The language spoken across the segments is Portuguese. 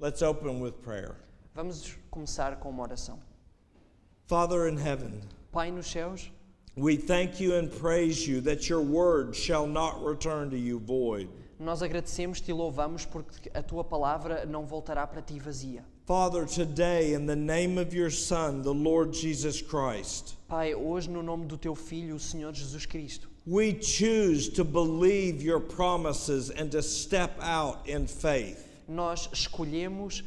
Let's open with prayer. Vamos começar com uma oração. Father in heaven, Pai nos céus, we thank you and praise you that your word shall not return to you void. nós agradecemos-te e louvamos porque a tua palavra não voltará para ti vazia. Father, today in the name of your Son, the Lord Jesus Christ, Pai, hoje no nome do teu Filho, o Senhor Jesus Cristo, we choose to believe your promises and to step out in faith. nós escolhemos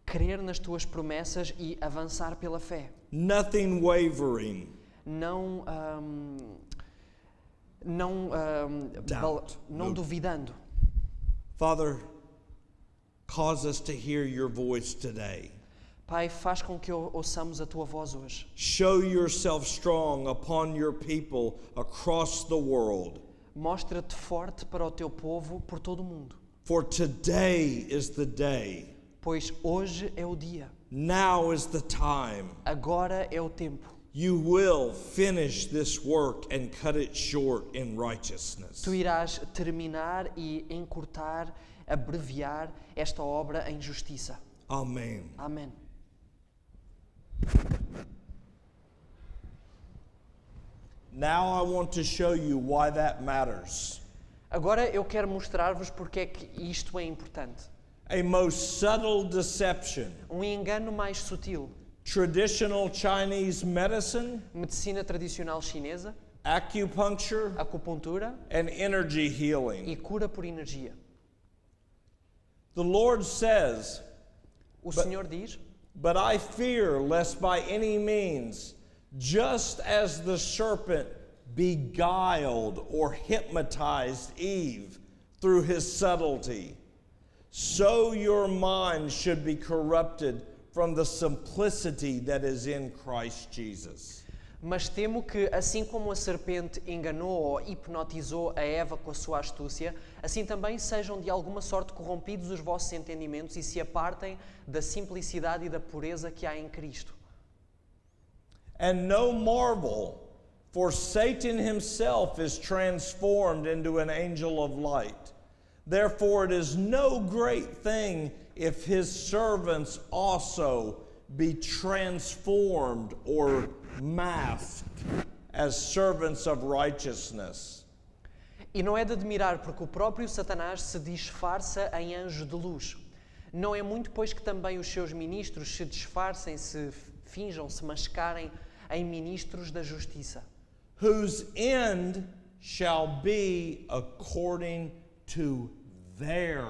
crer nas tuas promessas e avançar pela fé. Nothing wavering. Não Doubt. No. duvidando. Father, cause us to hear your voice today. Pai, faz com que ouçamos a tua voz hoje. Show yourself strong upon your people across the world. Mostra-te forte para o teu povo por todo o mundo. For today is the day. Pois hoje é o dia. Now is the time. Agora é o tempo. You will finish this work and cut it short in righteousness. Tu irás terminar e encurtar, abreviar esta obra em justiça. Amen. Amém. Now I want to show you why that matters. Agora eu quero mostrar-vos porque é que isto é importante. A most subtle deception. Engano mais sutil. Traditional Chinese medicine, Medicina tradicional chinesa, acupuncture, acupuntura and energy healing. e cura por energia. The Lord says, O Senhor diz: "But I fear lest by any means, just as the serpent beguiled or hypnotized Eve through his subtlety, so your mind should be corrupted from the simplicity that is in Christ Jesus." Mas temo que, assim como a serpente enganou ou hipnotizou a Eva com a sua astúcia, assim também sejam de alguma sorte corrompidos os vossos entendimentos e se apartem da simplicidade e da pureza que há em Cristo. And no marvel, for Satan himself is transformed into an angel of light. Therefore it is no great thing if his servants also be transformed or masked as servants of righteousness. E não é de admirar, porque o próprio Satanás se disfarça em anjo de luz. Não é muito, pois, que também os seus ministros se disfarcem, se finjam, se mascarem em ministros da justiça. Whose end shall be according to their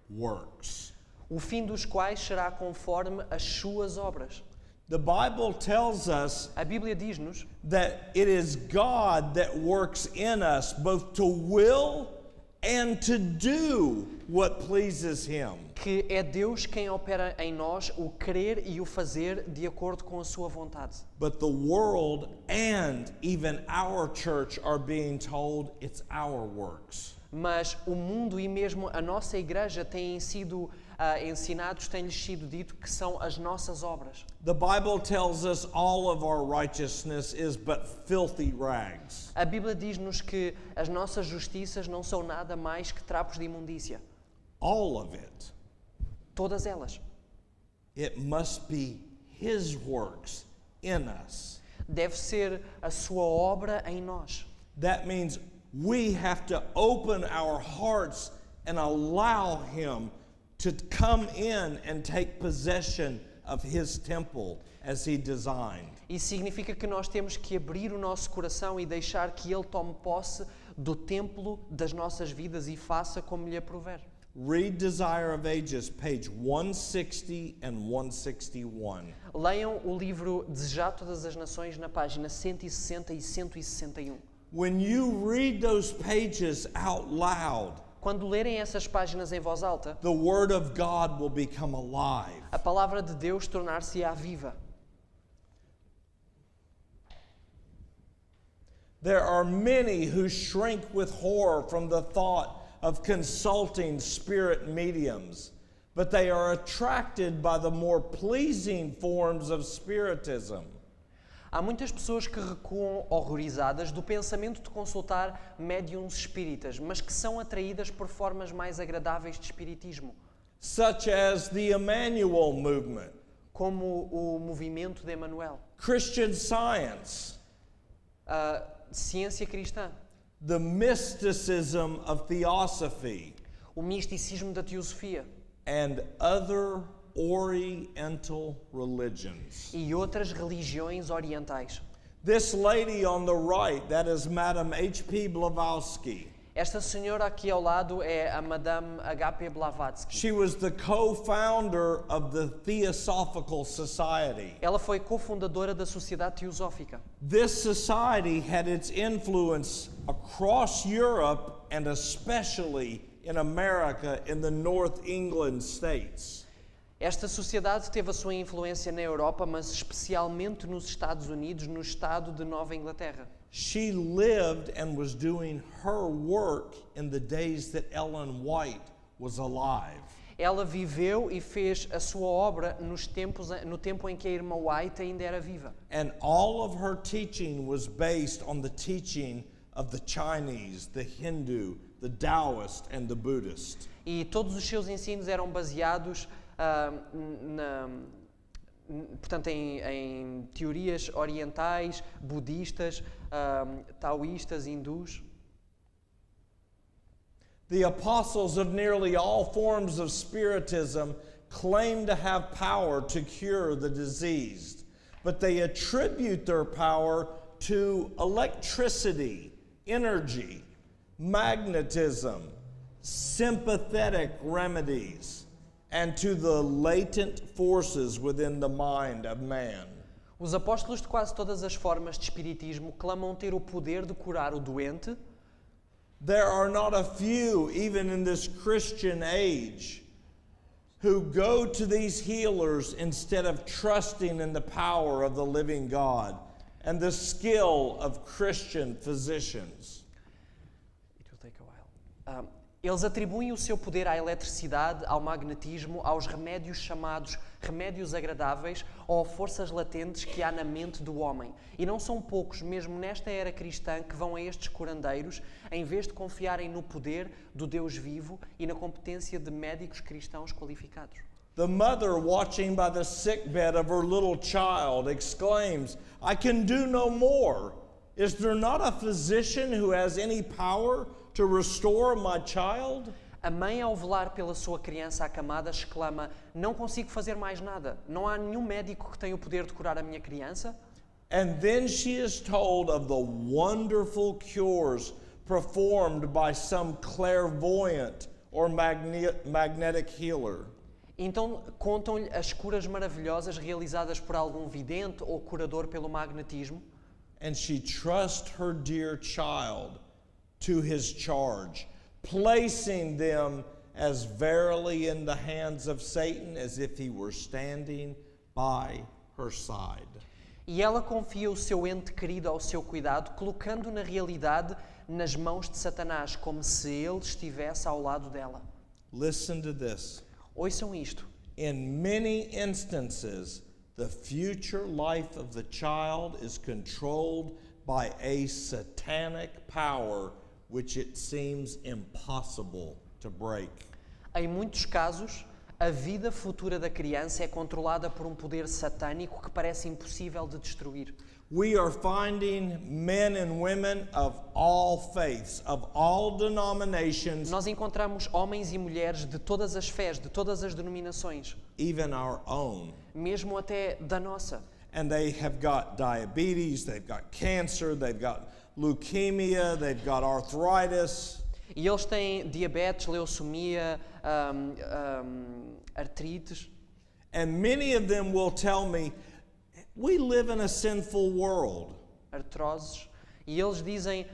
works. O fim dos quais será conforme as suas obras. The Bible tells us A Bíblia diz-nos that it is God that works in us both to will and to do what pleases Him. que é Deus quem opera em nós o querer e o fazer de acordo com a sua vontade. But the world and even our church are being told it's our works. Mas o mundo e mesmo a nossa igreja têm sido ensinados, tem-lhes sido dito que são as nossas obras. The Bible tells us all of our righteousness is but filthy rags. A Bíblia diz-nos que as nossas justiças não são nada mais que trapos de imundícia. All of it. Todas elas. It must be His works in us. Deve ser a sua obra em nós. That means we have to open our hearts and allow Him to come in and take possession of His temple as He designed. Isso significa que nós temos que abrir o nosso coração e deixar que Ele tome posse do templo das nossas vidas e faça como lhe aprouver. Read Desire of Ages, page 160 and 161. Leiam o livro Desejar Todas as Nações na página 160 e 161. When you read those pages out loud, Quando lerem essas páginas em voz alta, the Word of God will become alive. a palavra de Deus tornar-se-á viva. There are many who shrink with horror from the thought of consulting spirit mediums, but they are attracted by the more pleasing forms of spiritism. Há muitas pessoas que recuam horrorizadas do pensamento de consultar médiuns espíritas, mas que são atraídas por formas mais agradáveis de espiritismo. such as the Emmanuel movement, como o movimento de Emmanuel, Christian Science, a ciência cristã, the mysticism of theosophy, o misticismo da teosofia and other Oriental religions. e outras religiões orientais. This lady on the right, that is Madame H.P. Blavatsky. Esta senhora aqui ao lado é a Madame H.P. Blavatsky. She was the co-founder of the Theosophical Society. Ela foi cofundadora da Sociedade Teosófica. This society had its influence across Europe and especially in America in the North England states. Esta sociedade teve a sua influência na Europa, mas especialmente nos Estados Unidos, no estado de Nova Inglaterra. She lived and was doing her work in the days that Ellen White was alive. Ela viveu e fez a sua obra no tempo em que a irmã White ainda era viva. And all of her teaching was based on the teaching of the Chinese, the Hindu, the Taoist, and the Buddhist. E todos os seus ensinos eram baseados portanto, em teorias orientais, budistas, taoístas, hindus. The apostles of nearly all forms of Spiritism claim to have power to cure the diseased, but they attribute their power to electricity, energy, magnetism, sympathetic remedies, and to the latent forces within the mind of man. Os apóstolos de quase todas as formas de espiritismo clamam ter o poder de curar o doente. There are not a few, even in this Christian age, who go to these healers instead of trusting in the power of the living God and the skill of Christian physicians. It will take a while. Eles atribuem o seu poder à eletricidade, ao magnetismo, aos remédios chamados remédios agradáveis ou forças latentes que há na mente do homem. E não são poucos, mesmo nesta era cristã, que vão a estes curandeiros em vez de confiarem no poder do Deus vivo e na competência de médicos cristãos qualificados. The mother watching by the sickbed of her little child exclaims, "I can do no more. Is there not a physician who has any power to restore my child?" A mãe, ao velar pela sua criança acamada, exclama: "Não consigo fazer mais nada. Não há nenhum médico que tenha o poder de curar a minha criança?" And then she is told of the wonderful cures performed by some clairvoyant or magnetic healer. Então contam-lhe as curas maravilhosas realizadas por algum vidente ou curador pelo magnetismo. And she trusts her dear child to his charge, placing them as verily in the hands of Satan as if he were standing by her side. E ela confia o seu ente querido ao seu cuidado, colocando na realidade nas mãos de Satanás, como se ele estivesse ao lado dela. Listen to this. Ouçam isto. In many instances, the future life of the child is controlled by a satanic power which it seems impossible to break. Em muitos casos, a vida futura da criança é controlada por um poder satânico que parece impossível de destruir. We are finding men and women of all faiths, of all denominations, Nós encontramos homens e mulheres de todas as fés, de todas as denominações, even our own. mesmo até da nossa. And they have got diabetes, they've got cancer, they've got leukemia, they've got arthritis. E eles têm diabetes, leucemia, artrites. And many of them will tell me, we live in a sinful world. Artroses. E eles dizem,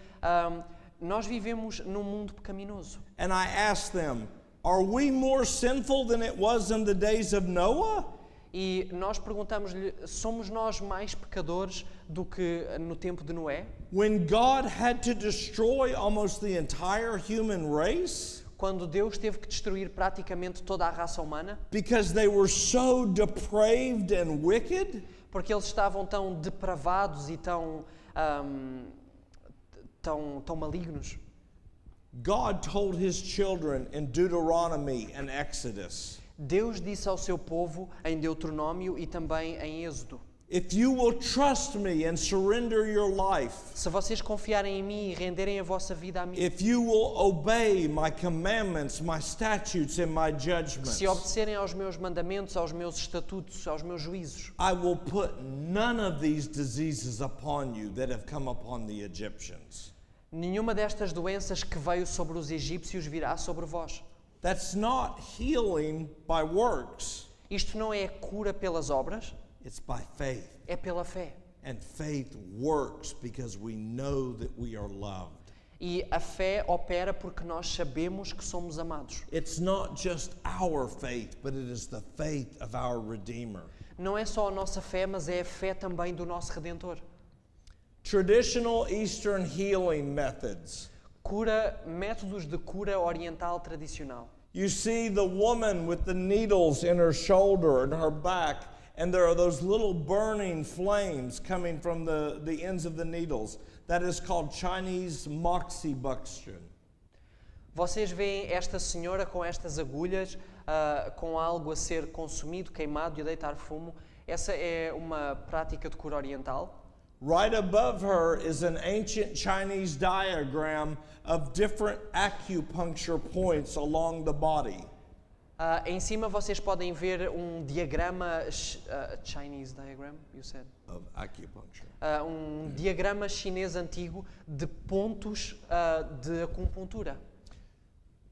nós vivemos num mundo pecaminoso. And I ask them, are we more sinful than it was in the days of Noah? E nós perguntamos-lhe, somos nós mais pecadores do que no tempo de Noé? When God had to destroy almost the entire human race? Quando Deus teve que destruir praticamente toda a raça humana? Because they were so depraved and wicked? Porque eles estavam tão depravados e tão malignos. God told his children in Deuteronomy and Exodus, Deus disse ao seu povo em Deuteronômio e também em Êxodo: if you will trust me and surrender your life, se vocês confiarem em mim e renderem a vossa vida a mim, if you will obey my commandments, my statutes and my judgments, se obedecerem aos meus mandamentos, aos meus estatutos, aos meus juízos, I will put none of these diseases upon you that have come upon the Egyptians. nenhuma destas doenças que veio sobre os egípcios virá sobre vós. That's not healing by works. Isto não é cura pelas obras, It's by faith. é pela fé. And faith works because we know that we are loved. E a fé opera porque nós sabemos que somos amados. It's not just our faith, but it is the faith of our Redeemer. Não é só a nossa fé, mas é a fé também do nosso Redentor. Traditional Eastern healing methods. Métodos de cura oriental tradicional. You see the woman with the needles in her shoulder and her back, and there are those little burning flames coming from the ends of the needles. That is called Chinese moxibustion. Vocês veem esta senhora com estas agulhas, com algo a ser consumido, queimado e a deitar fumo. Essa é uma prática de cura oriental. Right above her is an ancient Chinese diagram of different acupuncture points along the body. Em cima vocês podem ver um diagrama, Chinese diagram, you said? Of acupuncture. Diagrama chinês antigo de pontos de acupuntura.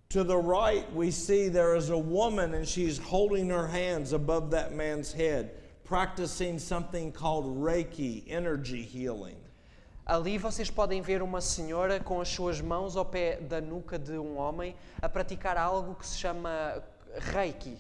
To the right, we see there is a woman and she's holding her hands above that man's head, practicing something called Reiki, energy healing. Ali vocês podem ver uma senhora com as suas mãos ao pé da nuca de um homem a praticar algo que se chama Reiki.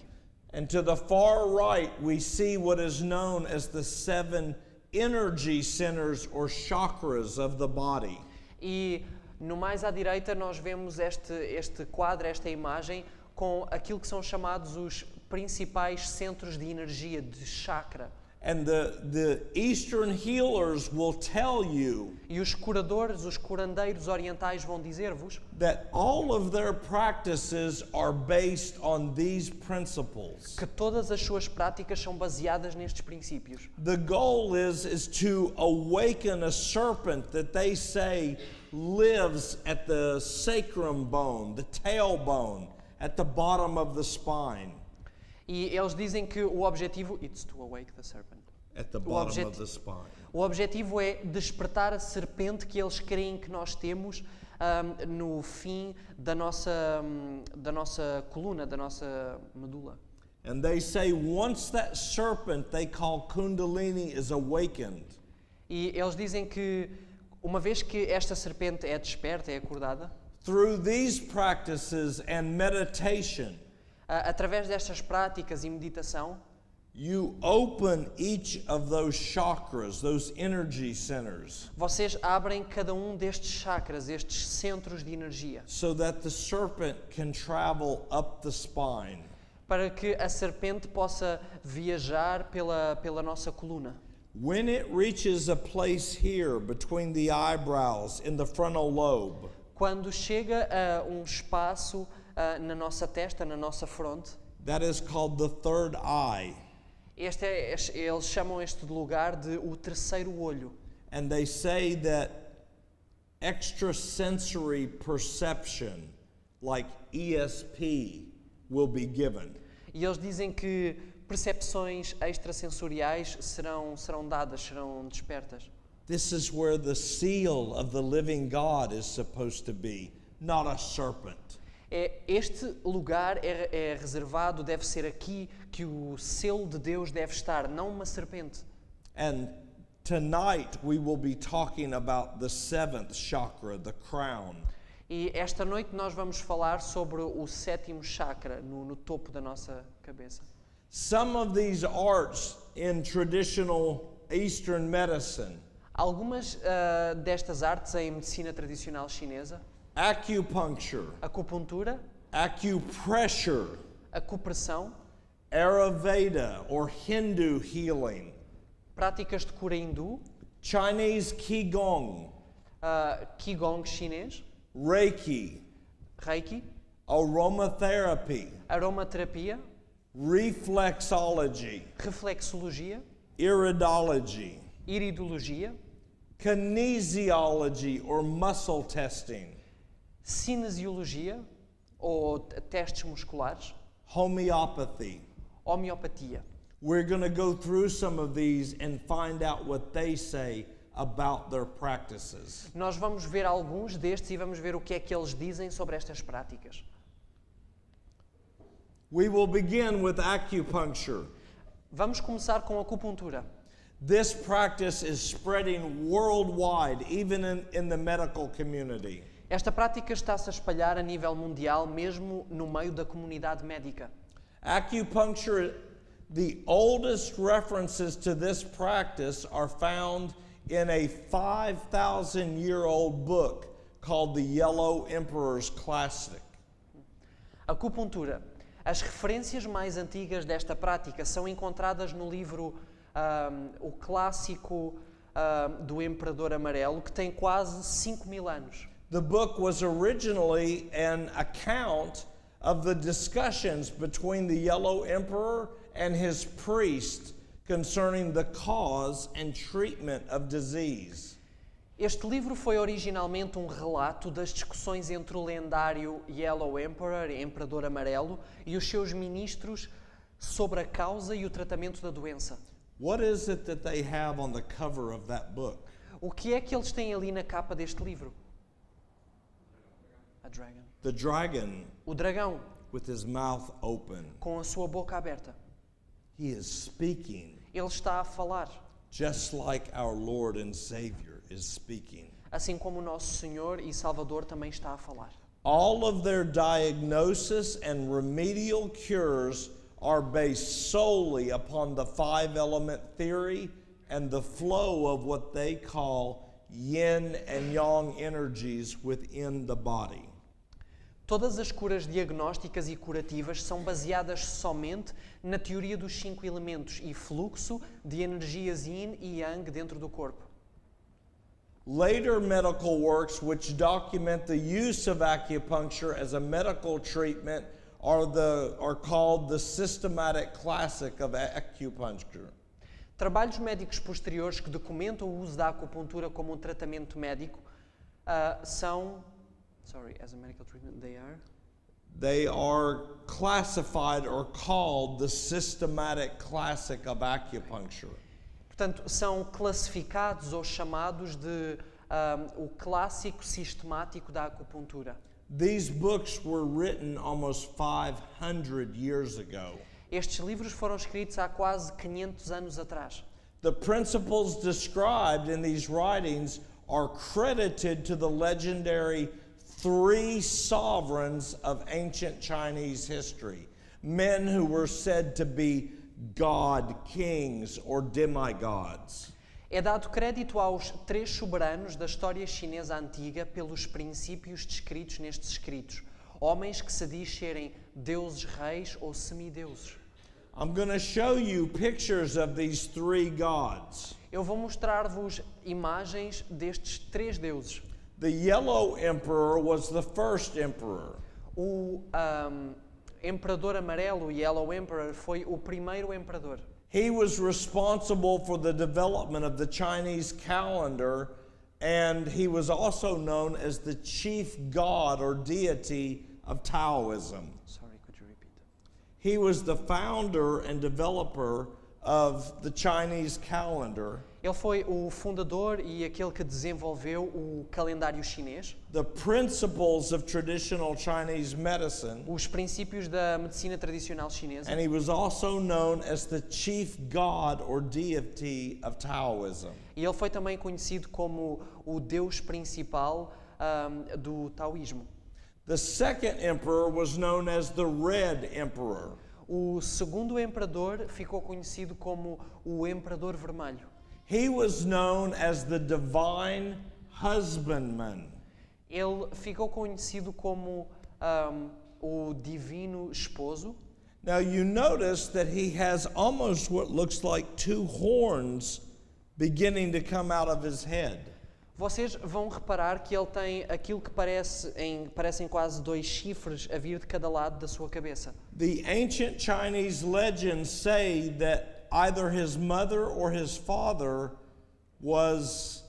And to the far right, we see what is known as the 7 energy centers or chakras of the body. E no mais à direita nós vemos este quadro, esta imagem, com aquilo que são chamados os principais centros de energia, de chakra. And the Eastern healers will tell you E os curadores, os curandeiros orientais vão dizer-vos that all of their practices are based on these principles. que todas as suas práticas são baseadas nestes princípios. The goal is to awaken a serpent that they say lives at the sacrum bone, the tailbone, at the bottom of the spine. E eles dizem que o objetivo it's to awake the serpent. At the bottom of the spine. O objetivo é despertar a serpente que eles creem que nós temos no fim da nossa coluna, da nossa medula. And they say once that serpent they call Kundalini is awakened, E eles dizem que uma vez que esta serpente é desperta, é acordada, through these practices and meditation, através destas práticas e meditação, you open each of those chakras, those energy centers, vocês abrem cada um destes chakras, estes centros de energia, so that the serpent can travel up the spine. para que a serpente possa viajar pela nossa coluna. When it reaches a place here between the eyebrows in the frontal lobe, Quando chega a um espaço na nossa testa, na nossa fronte, that is called the third eye. eles chamam este lugar de o terceiro olho. And they say that extrasensory perception, like ESP, will be given. E eles dizem que percepções extrasensoriais serão dadas, serão despertas. This is where the seal of the living God is supposed to be, not a serpent. Este lugar é reservado, deve ser aqui que o selo de Deus deve estar, não uma serpente. And tonight we will be talking about the 7th chakra, the crown. E esta noite nós vamos falar sobre o 7º chakra no topo da nossa cabeça. Some of these arts in traditional Eastern medicine, Algumas destas artes em medicina tradicional chinesa, acupuncture, acupuntura, acupressure, acupressão, Ayurveda or Hindu healing, práticas de cura hindu, Chinese Qigong, Qigong chinês, Reiki, Reiki, aromatherapy, aromaterapia, reflexology, reflexologia, iridology, iridologia, kinesiology or muscle testing, cinesiologia ou testes musculares, homeopathy. homeopatia. We're going to go through some of these and find out what they say about their practices. Nós vamos ver alguns destes e vamos ver o que é que eles dizem sobre estas práticas. We will begin with acupuncture. Vamos começar com a acupuntura. This practice is spreading worldwide, even in the medical community. Esta prática está-se a espalhar a nível mundial, mesmo no meio da comunidade médica. Acupuncture, the oldest references to this practice are found in a 5,000-year-old book called the Yellow Emperor's Classic. Acupuntura. As referências mais antigas desta prática são encontradas no livro O Clássico do Imperador Amarelo, que tem quase 5.000 anos. The book was originally an account of the discussions between the Yellow Emperor and his priest concerning the cause and treatment of disease. Este livro foi originalmente um relato das discussões entre o lendário Yellow Emperor, Imperador Amarelo, e os seus ministros sobre a causa e o tratamento da doença. What is it that they have on the cover of that book? O que é que eles têm ali na capa deste livro? A dragon. The dragon O dragão, with his mouth open. com a sua boca aberta. He is speaking Ele está a falar, just like our Lord and Savior is speaking. assim como o nosso Senhor e Salvador também está a falar. All of their diagnosis and remedial cures are based solely upon the five-element theory and the flow of what they call yin and yang energies within the body. Todas as curas diagnósticas e curativas são baseadas somente na teoria dos 5 elementos e fluxo de energias yin e yang dentro do corpo. Later medical works which document the use of acupuncture as a medical treatment are called the systematic classic of acupuncture. Trabalhos médicos posteriores que documentam o uso da acupuntura como um tratamento médico são... as a medical treatment, They are classified or called the systematic classic of acupuncture. Portanto, são classificados ou chamados de o clássico sistemático da acupuntura. These books were written almost 500 years ago. Estes livros foram escritos há quase 500 anos atrás. The principles described in these writings are credited to the legendary three sovereigns of ancient Chinese history, men who were said to be god kings or demigods. É dado crédito aos 3 soberanos da história chinesa antiga pelos princípios descritos nestes escritos, homens que se diz serem deuses reis ou semideuses. I'm going to show you pictures of these three gods. Eu vou mostrar-vos imagens destes 3 deuses. The Yellow Emperor was the first emperor. O Imperador Amarelo, Yellow Emperor, foi o primeiro imperador. He was responsible for the development of the Chinese calendar, and he was also known as the chief god or deity of Taoism. Sorry, could you repeat? He was the founder and developer of the Chinese calendar. Ele foi o fundador e aquele que desenvolveu o calendário chinês, The principles of traditional Chinese medicine, os princípios da medicina tradicional chinesa, and he was also known as the chief god or deity of Taoism. e ele foi também conhecido como o deus principal do taoísmo. The second emperor was known as the Red Emperor. O segundo imperador ficou conhecido como o Imperador Vermelho. He was known as the divine husbandman. Ele ficou conhecido como o divino esposo. Now you notice that he has almost what looks like two horns beginning to come out of his head. Vocês vão reparar que ele tem aquilo que parecem quase 2 chifres a vir de cada lado da sua cabeça. The ancient Chinese legends say that either his mother or his father was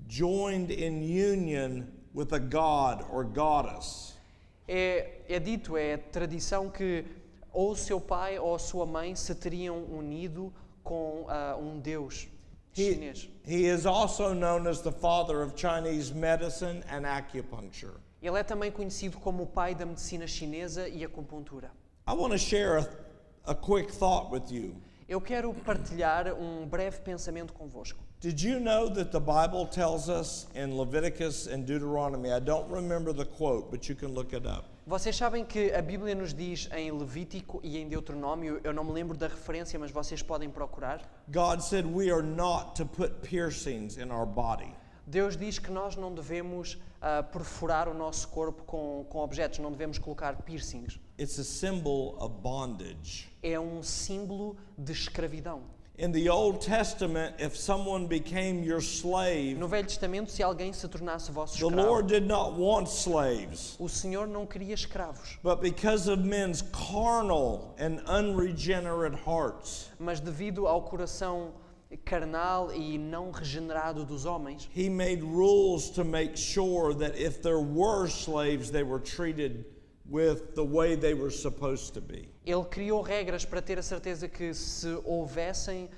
joined in union with a god or goddess. É dito, é tradição que ou seu pai ou sua mãe se teriam unido com um deus chinês. He is also known as the father of Chinese medicine and acupuncture. Ele é também conhecido como o pai da medicina chinesa e acupuntura. I want to share a quick thought with you. Eu quero partilhar um breve pensamento convosco. Did you know that the Bible tells us in Leviticus and Deuteronomy, I don't remember the quote, but you can look it up. Vocês sabem que a Bíblia nos diz em Levítico e em Deuteronômio, eu não me lembro da referência, mas vocês podem procurar. God said we are not to put piercings in our body. Deus diz que nós não devemos perfurar o nosso corpo com objetos, não devemos colocar piercings. It's a symbol of bondage. É um símbolo de escravidão. In the Old Testament, if someone became your slave, No Velho Testamento, se alguém se tornasse vosso the escravo, Lord did not want slaves. o Senhor não queria escravos. But because of men's carnal and unregenerate hearts, Mas devido ao coração carnal e não regenerado dos homens, He made rules to make sure that if there were slaves, they were treated with the way they were supposed to be. Ele criou regras para ter a certeza que se houvesse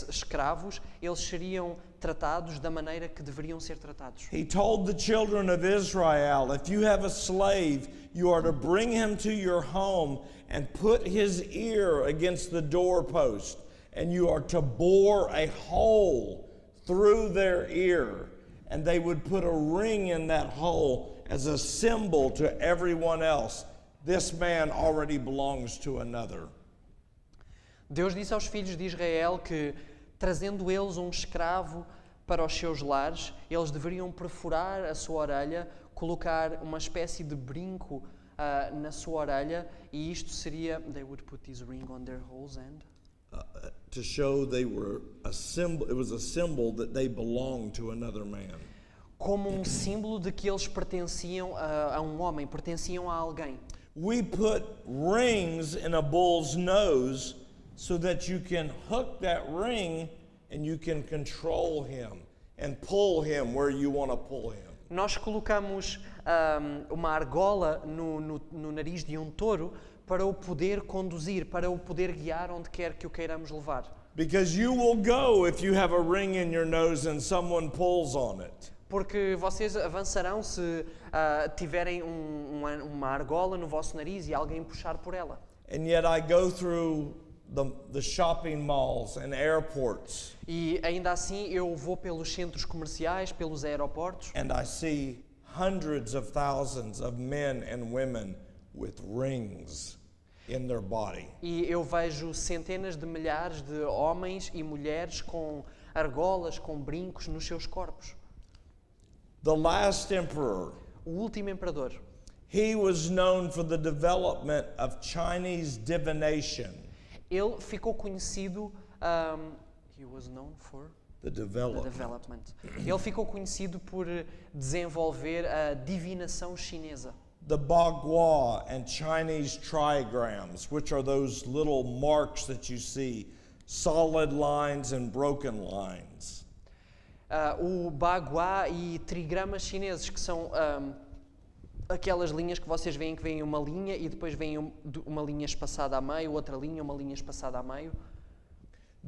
escravos, eles seriam tratados da maneira que deveriam ser tratados. He told the children of Israel, if you have a slave, you are to bring him to your home and put his ear against the doorpost, and you are to bore a hole through their ear, and they would put a ring in that hole as a symbol to everyone else. This man already belongs to another. Deus disse aos filhos de Israel que, trazendo eles um escravo para os seus lares, eles deveriam perfurar a sua orelha, colocar uma espécie de brinco na sua orelha, e isto seria, they would put this ring on their holes and To show they were a symbol, it was a symbol that they belonged to another man. como um símbolo de que eles pertenciam a um homem, pertenciam a alguém. We put rings in a bull's nose so that you can hook that ring and you can control him and pull him where you want to pull him. Nós colocamos uma argola no nariz de um touro para o poder conduzir, para o poder guiar onde quer que o queiramos levar. Because you will go if you have a ring in your nose and someone pulls on it. Porque vocês avançarão se tiverem uma argola no vosso nariz e alguém puxar por ela. And yet I go through the shopping malls and airports E ainda assim eu vou pelos centros comerciais, pelos aeroportos, and I see hundreds of thousands of men and women with rings in their body. e eu vejo centenas de milhares de homens e mulheres com argolas, com brincos nos seus corpos. The last emperor, O último imperador, he was known for the development of Chinese divination. ele ficou conhecido, he was known for The the development. development. Ele ficou conhecido por desenvolver a divinação chinesa. The Bagua and Chinese trigrams, which are those little marks that you see, solid lines and broken lines. O Bagua e trigramas chineses, que são aquelas linhas que vocês veem que vem uma linha e depois vem uma linha espaçada a meio, outra linha, uma linha espaçada a meio.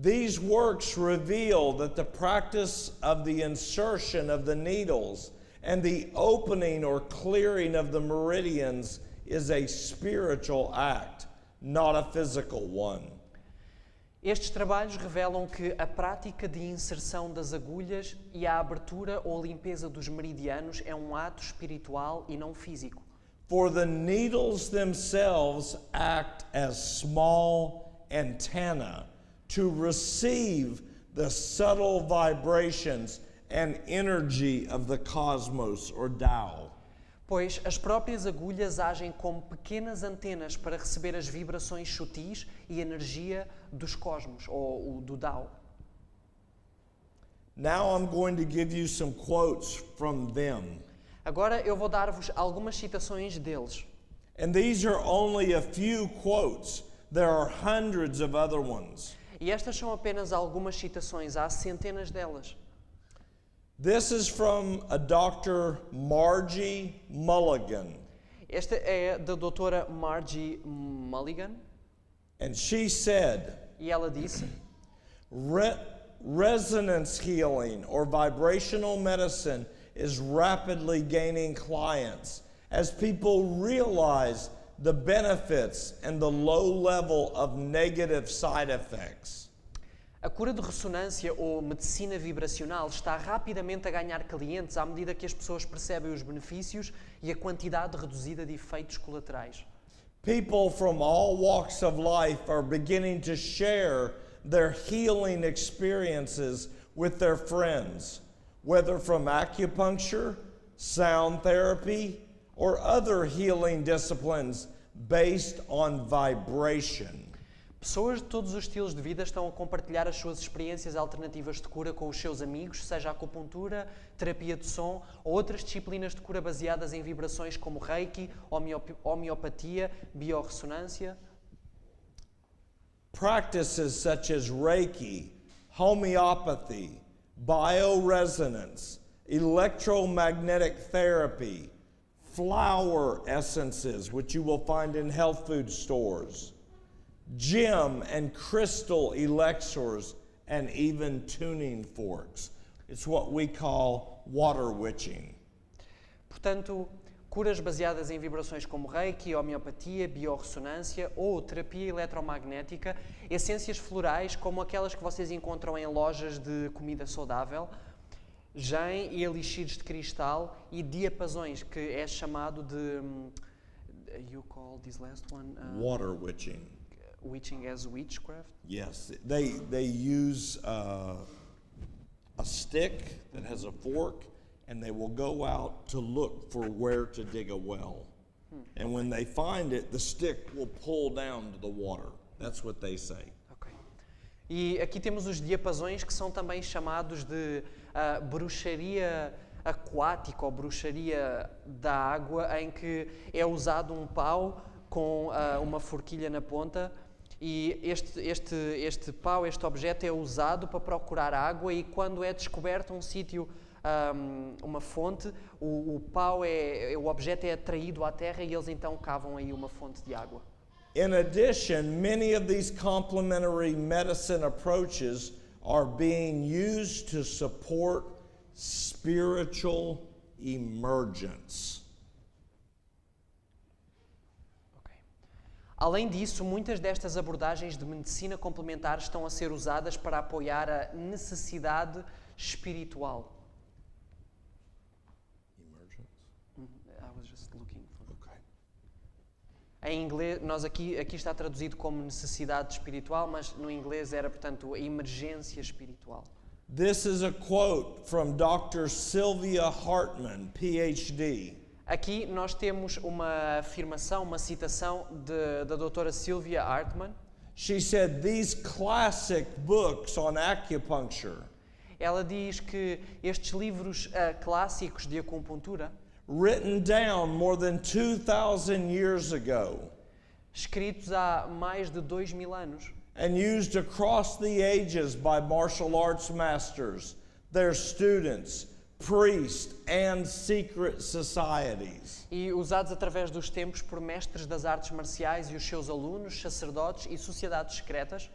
These works reveal that the practice of the insertion of the needles and the opening or clearing of the meridians is a spiritual act, not a physical one. Estes trabalhos revelam que a prática de inserção das agulhas e a abertura ou limpeza dos meridianos é um ato espiritual e não físico. For the needles themselves act as small antennae to receive the subtle vibrations and energy of the cosmos or Tao. Pois as próprias agulhas agem como pequenas antenas para receber as vibrações sutis e energia dos cosmos, ou do Tao. Now I'm going to give you some quotes from them. Agora eu vou dar-vos algumas citações deles. And these are only a few quotes. There are hundreds of other ones. E estas são apenas algumas citações, há centenas delas. This is from a Dr. Margie Mulligan. Esta é da doutora Margie Mulligan, And she said, e ela disse: resonance healing or vibrational medicine is rapidly gaining clients as people realize the benefits and the low level of negative side effects. a cura de ressonância ou medicina vibracional está rapidamente a ganhar clientes à medida que as pessoas percebem os benefícios e a quantidade reduzida de efeitos colaterais. People from all walks of life are beginning to share their healing experiences with their friends, whether from acupuncture, sound therapy, or other healing disciplines based on vibration. Pessoas de todos os estilos de vida estão a compartilhar as suas experiências alternativas de cura com os seus amigos, seja acupuntura, terapia de som ou outras disciplinas de cura baseadas em vibrações como Reiki, homeopatia, biorressonância. Practices such as Reiki, homeopathy, bioresonance, electromagnetic therapy, flower essences, which you will find in health food stores, gem and crystal elixirs, and even tuning forks. It's what we call water witching. Portanto, curas baseadas em vibrações como Reiki, homeopatia, biorressonância ou terapia eletromagnética, essências florais como aquelas que vocês encontram em lojas de comida saudável, gem e elixires de cristal e diapasões, que é chamado de... You call this last one? Water witching. Witching as witchcraft? Yes, they use a stick that has a fork, and they will go out to look for where to dig a well. And when they find it, the stick will pull down to the water. That's what they say. Ok. E aqui temos os diapasões, que são também chamados de bruxaria aquática ou bruxaria da água, em que é usado um pau com uma forquilha na ponta. E este pau, este objeto é usado para procurar água, e quando é descoberto um sítio, uma fonte, o objeto é atraído à terra e eles então cavam aí uma fonte de água. In addition, many of these complementary medicine approaches are being used to support spiritual emergence. Além disso, muitas destas abordagens de medicina complementar estão a ser usadas para apoiar a necessidade espiritual. Emergence? I was just looking for... Okay. Em inglês, aqui está traduzido como necessidade espiritual, mas no inglês era, portanto, a emergência espiritual. This is a quote from Dr. Sylvia Hartman, PhD. Aqui nós temos uma afirmação, uma citação da doutora Sylvia Hartman. She said, these classic books on acupuncture, Ela diz que estes livros clássicos de acupuntura, written down more than 2,000 years ago, escritos há mais de 2000 anos, and used across the ages by martial arts masters, their students, priests, and secret societies, e usados através dos tempos por mestres das artes marciais e os seus alunos, sacerdotes e sociedades secretas,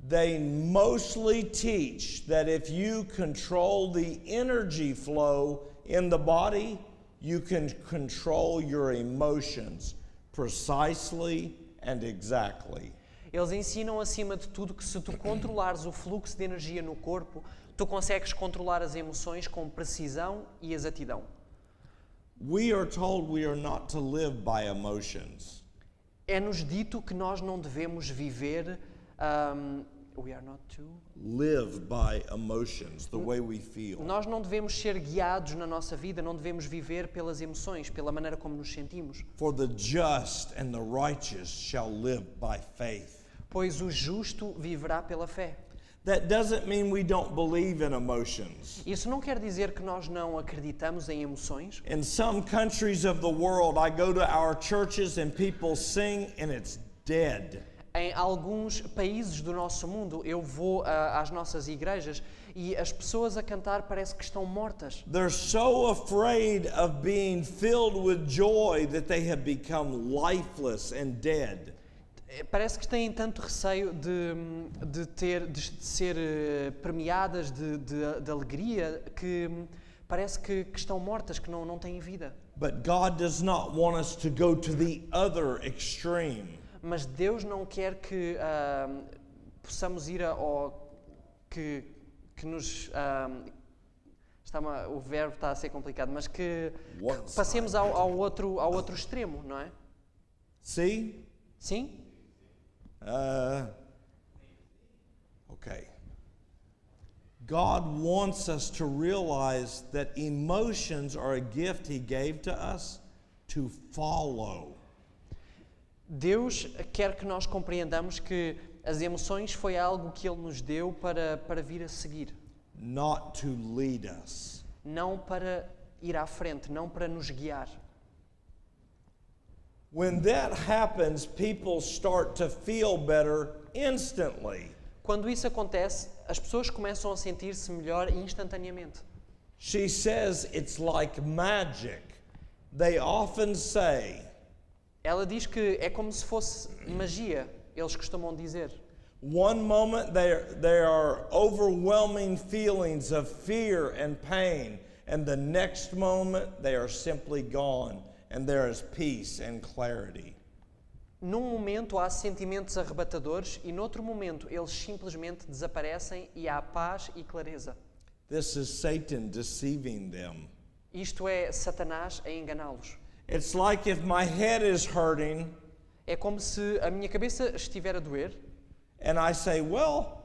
they mostly teach that if you control the energy flow in the body, you can control your emotions precisely and exactly. Eles ensinam acima de tudo que se tu controlares o fluxo de energia no corpo, tu consegues controlar as emoções com precisão e exatidão. We are told we are not to live by emotions. É-nos dito que nós não devemos viver, we are not to... Live by emotions, the way we feel. Nós não devemos ser guiados na nossa vida, não devemos viver pelas emoções, pela maneira como nos sentimos. For the just and the righteous shall live by faith. Pois o justo viverá pela fé. That doesn't mean we don't believe in emotions. Isso não quer dizer que nós não acreditamos em emoções. In some countries of the world, I go to our churches and people sing and it's dead. Em alguns países do nosso mundo, eu vou às nossas igrejas e as pessoas a cantar parece que estão mortas. They're so afraid of being filled with joy that they have become lifeless and dead. Parece que têm tanto receio de ser premiadas de alegria que parece que estão mortas, que não têm vida. But God does not want us to go to the other extreme. Mas Deus não quer que possamos ir que nos o verbo está a ser complicado, mas que passemos ao outro extremo, não é? See? Sim? Okay. God wants us to realize that emotions are a gift He gave to us to follow. Deus quer que nós compreendamos que as emoções foi algo que Ele nos deu para vir a seguir. Not to lead us. Não para ir à frente, não para nos guiar. When that happens, people start to feel better instantly. Quando isso acontece, as pessoas começam a sentir-se melhor instantaneamente. She says it's like magic. They often say, Ela diz que é como se fosse magia, eles costumam dizer. one moment there are overwhelming feelings of fear and pain, and the next moment they are simply gone, and there is peace and clarity. Num momento há sentimentos arrebatadores e noutro momento eles simplesmente desaparecem e há paz e clareza. This is Satan deceiving them. Isto é Satanás a enganá-los. It's like if my head is hurting É como se a minha cabeça estiver a doer and I say, well,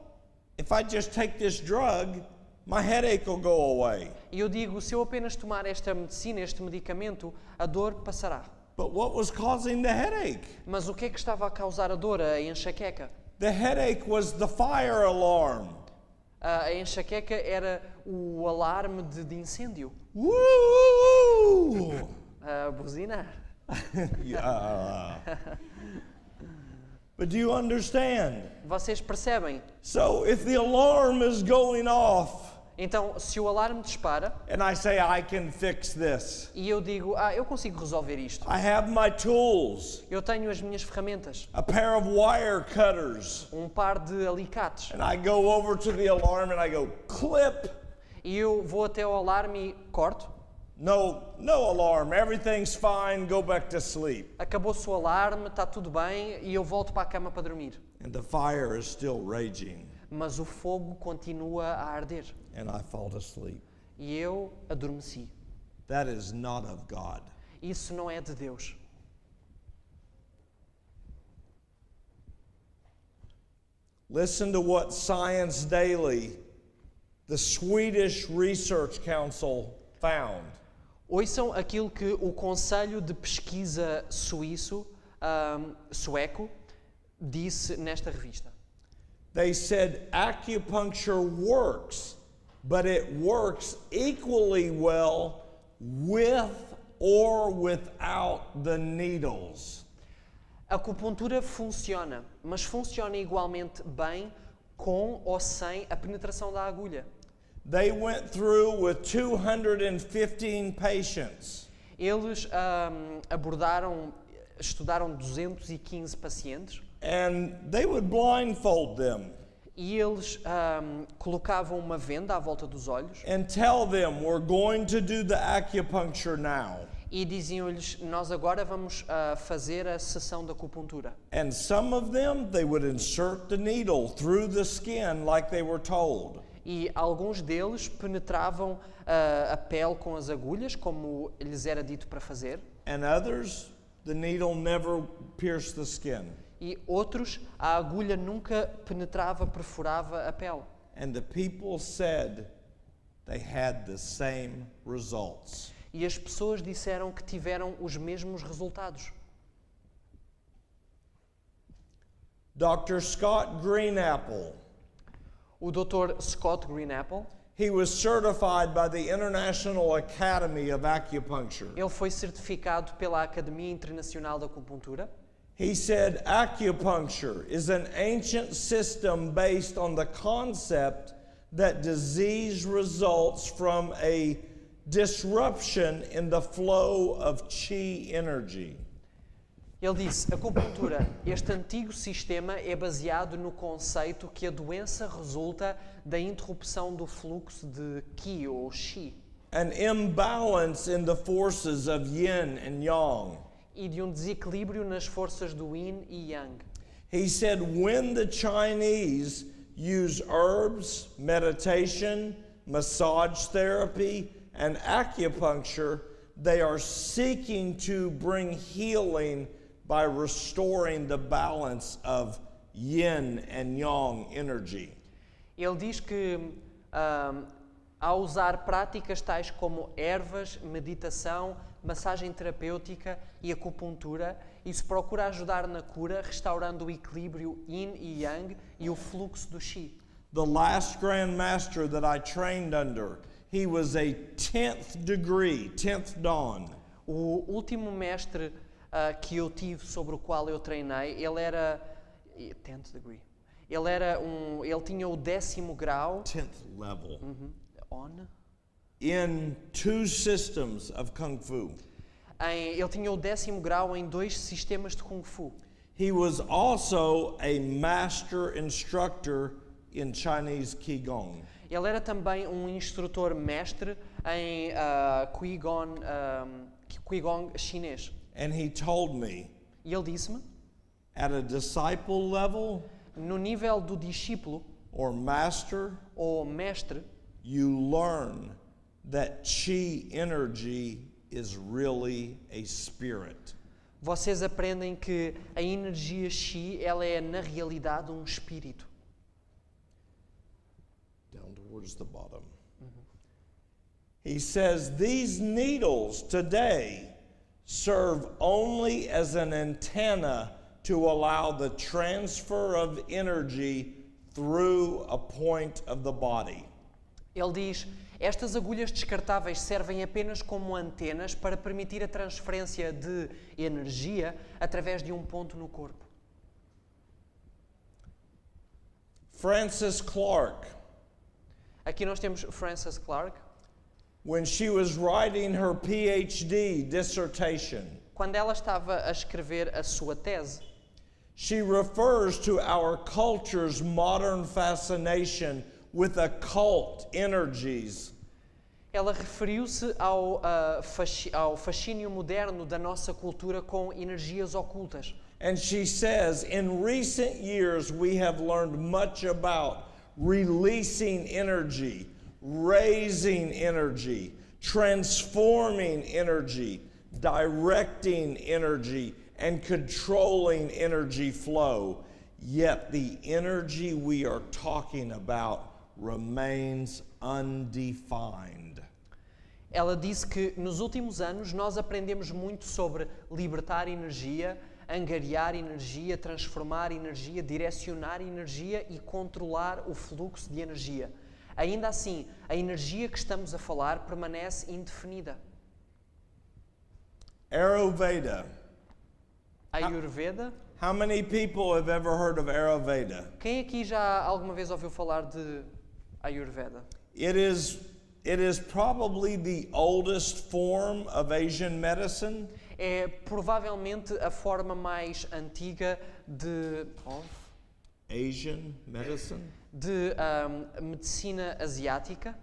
if I just take this drug, my headache will go away. e eu digo, se eu apenas tomar esta medicina, este medicamento, a dor passará. But what was causing the headache? Mas o que é que estava a causar a dor, a enxaqueca? The headache was the fire alarm. A enxaqueca era o alarme de incêndio. Woo! A buzinar. Yeah. But do you understand? Vocês percebem? So if the alarm is going off Então, se o alarme dispara and I say I can fix this, e eu digo, eu consigo resolver isto. I have my tools, Eu tenho as minhas ferramentas, a pair of wire cutters, par de alicates. and I go over to the alarm and I go clip. E eu vou até ao alarme e corto. No alarm, everything's fine, go back to sleep. Acabou-se o alarme, está tudo bem e eu volto para a cama para dormir. And the fire is still raging, Mas o fogo continua a arder. and I fall asleep. E eu adormeci. That is not of God. Isso não é de Deus. Listen to what Science Daily, the Swedish Research Council, found. Ouçam aquilo que o Conselho de Pesquisa sueco, disse nesta revista. They said acupuncture works, but it works equally well with or without the needles. A acupuntura funciona, mas funciona igualmente bem com ou sem a penetração da agulha. They went through with 215 patients. Eles estudaram 215 pacientes And they would blindfold them e eles colocavam uma venda à volta dos olhos and tell them, we're going to do the acupuncture now. e diziam-lhes, nós agora vamos fazer a sessão da acupuntura. And some of them, they would insert the needle through the skin like they were told. E alguns deles penetravam a pele com as agulhas, como lhes era dito para fazer. And others, the needle never pierced the skin. E outros, a agulha nunca penetrava, perfurava a pele. And the people said they had the same results. E as pessoas disseram que tiveram os mesmos resultados. Dr. Scott Greenapple, O Dr. Scott Greenapple, He was certified by the International Academy of Acupuncture. ele foi certificado pela Academia Internacional da Acupuntura. He said acupuncture is an ancient system based on the concept that disease results from a disruption in the flow of qi energy. Ele disse: a acupuntura, este antigo sistema é baseado no conceito que a doença resulta da interrupção do fluxo de qi ou qi An imbalance in the forces of yin and yang. e de um desequilíbrio nas forças do yin e yang. He said when the Chinese use herbs, meditation, massage therapy, and acupuncture, they are seeking to bring healing by restoring the balance of yin and yang energy. Ele diz que ao usar práticas tais como ervas, meditação, massagem terapêutica e acupuntura, isso procura ajudar na cura, restaurando o equilíbrio yin e yang e o fluxo do qi. The last Grand Master that I trained under, he was a 10th degree, 10th dawn. O último mestre que eu tive, sobre o qual eu treinei, ele era 10th degree. Ele tinha o 10º grau 10th level. In 2 systems of Kung Fu. Ele tinha o 10º grau em 2 sistemas de Kung Fu. He was also a master instructor in Chinese Qigong. Ele era também um instrutor mestre em Qigong chinês. And he told me, E ele disse-me, at a disciple level no nível do discípulo or master, ou mestre, you learn that Qi energy is really a spirit. vocês aprendem que a energia Qi, ela é na realidade um espírito. Down towards the bottom. He says these needles today serve only as an antenna to allow the transfer of energy through a point of the body. Ele diz, estas agulhas descartáveis servem apenas como antenas para permitir a transferência de energia através de um ponto no corpo. Frances Clark, Aqui nós temos Frances Clark. when she was writing her PhD dissertation, Quando ela estava a escrever a sua tese, she refers to our culture's modern fascination with occult energies. ela referiu-se ao fascínio moderno da nossa cultura com energias ocultas. And she says, in recent years, we have learned much about releasing energy, raising energy, transforming energy, directing energy, and controlling energy flow. Yet the energy we are talking about remains undefined. Ela disse que nos últimos anos nós aprendemos muito sobre libertar energia, angariar energia, transformar energia, direcionar energia e controlar o fluxo de energia. Ainda assim, a energia que estamos a falar permanece indefinida. Ayurveda. Ayurveda. How many people have ever heard of Ayurveda? Quem aqui já alguma vez ouviu falar de Ayurveda? It is probably the oldest form of Asian medicine. É provavelmente a forma mais antiga de Asian medicine. Medicina asiática,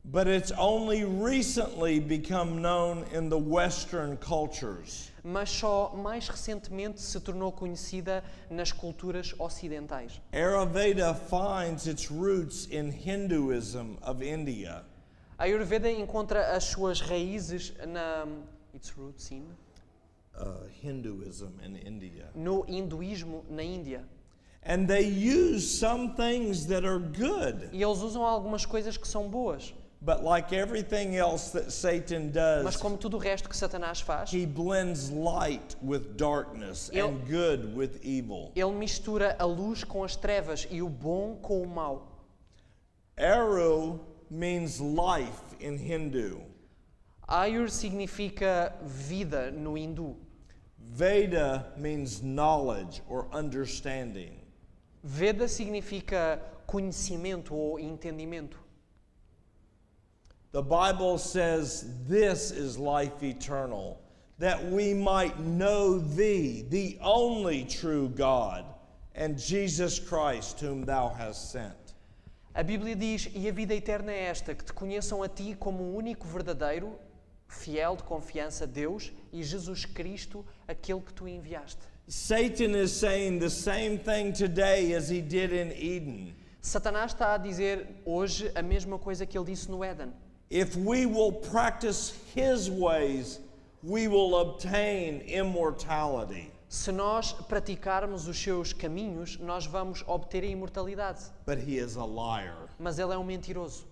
But it's only recently become known in the Western cultures. mas só mais recentemente se tornou conhecida nas culturas ocidentais. Ayurveda finds its roots in Hinduism of India. A Ayurveda encontra as suas raízes Hinduism in India. no hinduísmo na Índia. And they use some things that are good. E eles usam algumas coisas que são boas, But like everything else that Satan mas does, como tudo o resto que Satanás faz, he blends light with darkness and good with evil. ele mistura a luz com as trevas e o bom com o mau. Aru means life in Hindu. Ayur significa vida no hindu. Veda means knowledge or understanding. Veda significa conhecimento ou entendimento. The Bible says this is life eternal, that we might know thee, the only true God, and Jesus Christ whom thou hast sent. A Bíblia diz, e a vida eterna é esta, que te conheçam a ti como o único verdadeiro, fiel de confiança Deus, e Jesus Cristo, aquele que tu enviaste. Satan is saying the same thing today as he did in Eden. Satanás está a dizer hoje a mesma coisa que ele disse no Éden. If we will practice his ways, we will obtain immortality. Se nós praticarmos os seus caminhos, nós vamos obter a imortalidade. But he is a liar. Mas ele é um mentiroso.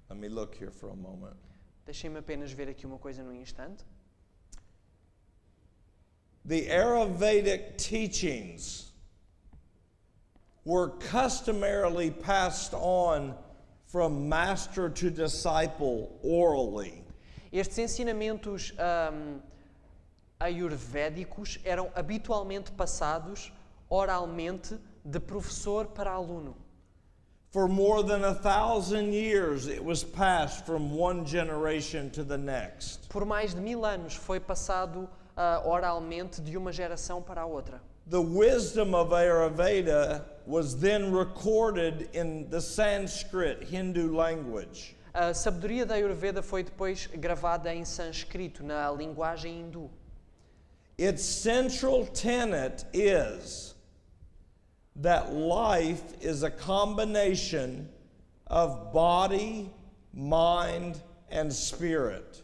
Let me look here for a moment. Deixem-me apenas ver aqui uma coisa no instante. The Ayurvedic teachings were customarily passed on from master to disciple orally. Estes ensinamentos ayurvédicos eram habitualmente passados oralmente de professor para aluno. For more than 1,000 years, it was passed from one generation to the next. Por mais de 1000 anos foi passado oralmente de uma geração para a outra. The wisdom of Ayurveda was then recorded in the Sanskrit Hindu language. A sabedoria da Ayurveda foi depois gravada em sânscrito, na linguagem hindu. Its central tenet is that life is a combination of body, mind, and spirit.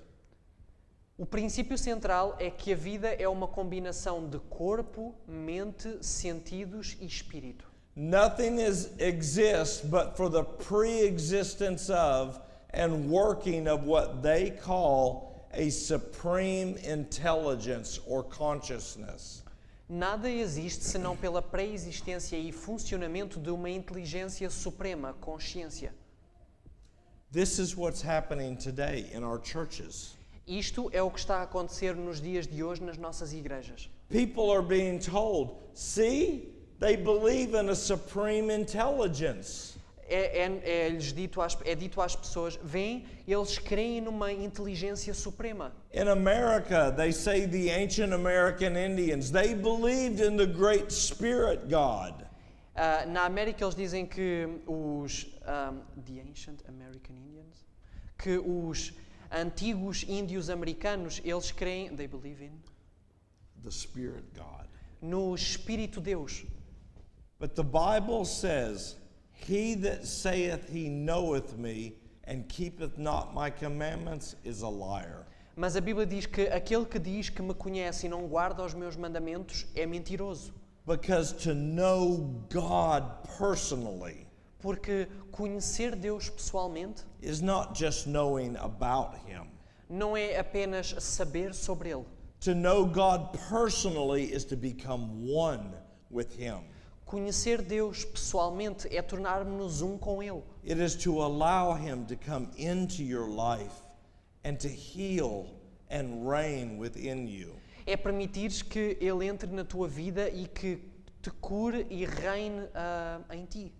O princípio central é que a vida é uma combinação de corpo, mente, sentidos e espírito. Nothing exists but for the pre-existence of and working of what they call a supreme intelligence or consciousness. Nada existe senão pela pré-existência e funcionamento de uma inteligência suprema, consciência. This is what's happening today in our churches. Isto é o que está a acontecer nos dias de hoje nas nossas igrejas. People are being told, see, they believe in a supreme intelligence. É dito às pessoas, vêm, eles creem numa inteligência suprema. In America, they say the ancient American Indians, they believed in the great spirit God. Na América eles dizem que the ancient American Indians, que os antigos índios americanos, eles creem, they believe in The spirit God. no Espírito Deus. But the Bible says, he that saith he knoweth me and keepeth not my commandments is a liar. Mas a Bíblia diz que aquele que diz que me conhece e não guarda os meus mandamentos é mentiroso. Because to know God personally Porque conhecer Deus pessoalmente is not just knowing about him. não é apenas saber sobre Ele. To know God personally is to become one with him. Conhecer Deus pessoalmente é tornar-nos um com Ele. It is to allow him to come into your life and to heal and reign within you. É permitires que Ele entre na tua vida e que te cure e reine em ti.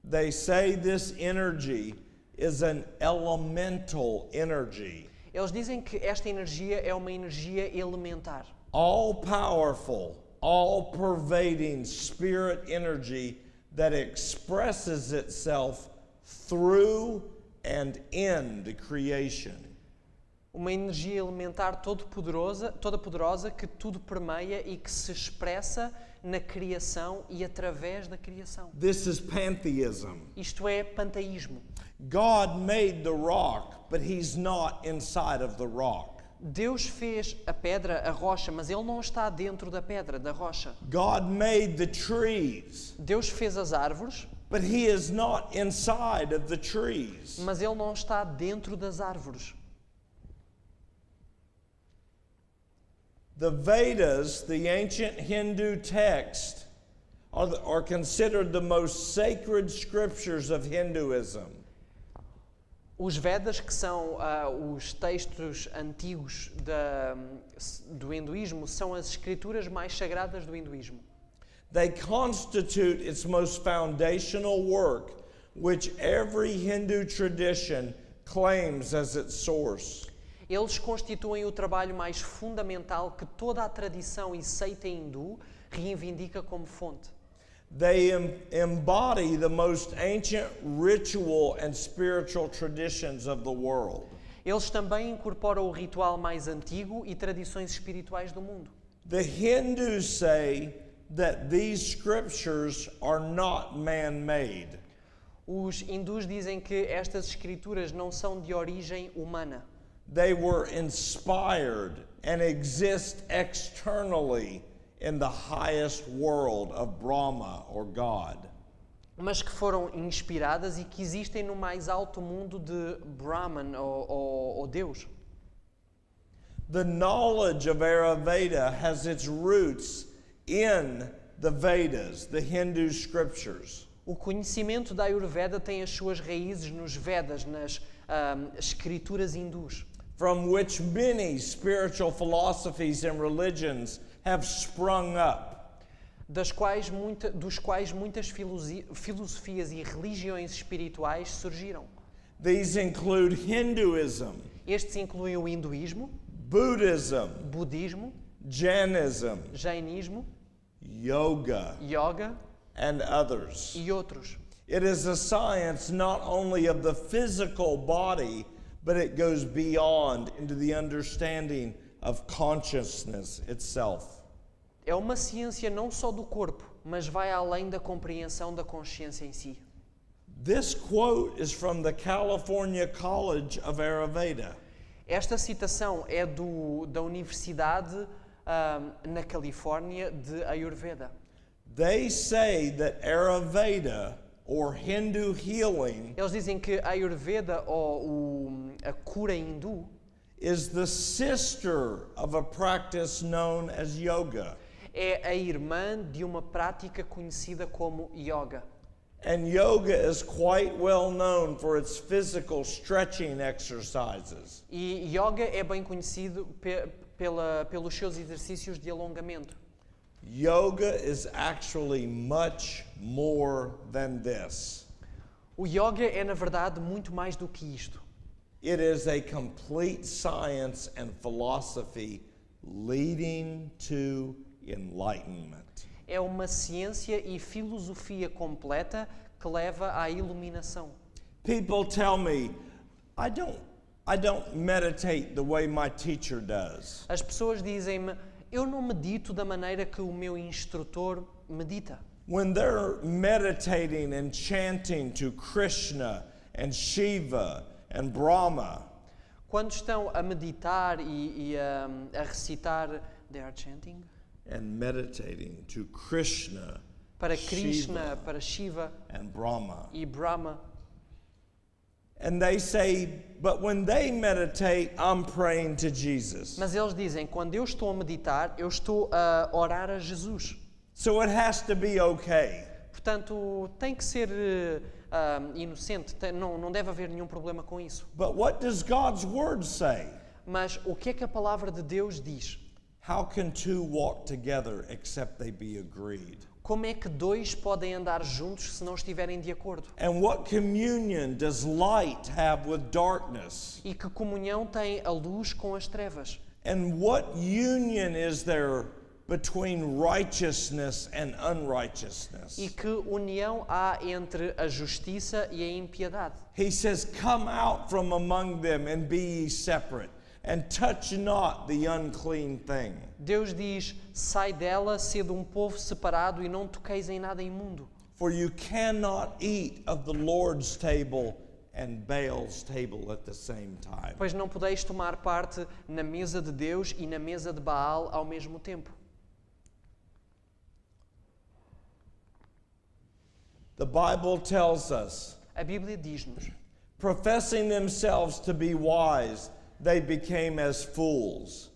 They say this energy is an elemental energy, Eles dizem que esta energia é uma energia elementar. all powerful, all pervading spirit energy that expresses itself through and in the creation. Uma energia elementar toda poderosa que tudo permeia e que se expressa na criação e através da criação. This is pantheism. Isto é panteísmo. God made the rock, but he's not inside of the rock. Deus fez a pedra, a rocha, mas Ele não está dentro da pedra, da rocha. God made the trees, Deus fez as árvores, but he is not inside of the trees. mas Ele não está dentro das árvores. The Vedas, the ancient Hindu text, are considered the most sacred scriptures of Hinduism. Os Vedas, que são os textos antigos do hinduísmo, são as escrituras mais sagradas do hinduísmo. They constitute its most foundational work, which every Hindu tradition claims as its source. Eles constituem o trabalho mais fundamental que toda a tradição e seita hindu reivindica como fonte. They embody the most ancient ritual and spiritual traditions of the world. Eles também incorporam o ritual mais antigo e tradições espirituais do mundo. The Hindus say that these scriptures are not man-made. Os hindus dizem que estas escrituras não são de origem humana. They were inspired and exist externally in the highest world of Brahma or God. Mas que foram inspiradas e que existem no mais alto mundo de Brahman ou Deus. The knowledge of Ayurveda has its roots in the Vedas, the Hindu scriptures. O conhecimento da Ayurveda tem as suas raízes nos Vedas, nas escrituras hindus, from which many spiritual philosophies and religions have sprung up. dos quais muitas filosofias e religiões espirituais surgiram. These include Hinduism, Estes incluem o hinduísmo, Buddhism, budismo, Jainism, jainismo, yoga, yoga and others. e outros. It is a science not only of the physical body, but it goes beyond into the understanding of consciousness itself. É uma ciência não só do corpo, mas vai além da compreensão da consciência em si. This quote is from the California College of Ayurveda. Esta citação é da Universidade na Califórnia de Ayurveda. They say that Ayurveda, or Hindu healing, Eles dizem que a Ayurveda, ou a cura hindu, is the sister of a practice known as yoga. é a irmã de uma prática conhecida como yoga. And yoga is quite well known for its physical stretching exercises. E yoga é bem conhecido pelos seus exercícios de alongamento. Yoga is actually much more than this. O yoga é, na verdade, muito mais do que isto. It is a complete science and philosophy leading to enlightenment. É uma ciência e filosofia completa que leva à iluminação. People tell me, I don't meditate the way my teacher does. As pessoas dizem-me, eu não medito da maneira que o meu instrutor medita. When they're meditating and chanting to Krishna and Shiva and Brahma, Quando estão a meditar e a recitar, they are chanting, and meditating to Krishna, para Krishna, Shiva, para Shiva and Brahma. e Brahma. And they say, but when they meditate, I'm praying to Jesus. Mas eles dizem, quando eu estou a meditar, eu estou a orar a Jesus. So it has to be okay. Portanto, tem que ser inocente, não deve haver nenhum problema com isso. But what does God's word say? Mas o que é que a palavra de Deus diz? How can two walk together except they be agreed? Como é que dois podem andar juntos se não estiverem de acordo? And what communion does light have with darkness? E que comunhão tem a luz com as trevas? And what union is there between righteousness and unrighteousness? E que união há entre a justiça e a impiedade? He says, come out from among them and be ye separate, and touch not the unclean thing. Deus diz, sai dela, sede povo separado e não toqueis em nada imundo. For you cannot eat of the Lord's table and Baal's table at the same time. Pois não podeis tomar parte na mesa de Deus e na mesa de Baal ao mesmo tempo. The Bible tells us, A Bíblia diz-nos, professing themselves to be wise, they became as fools,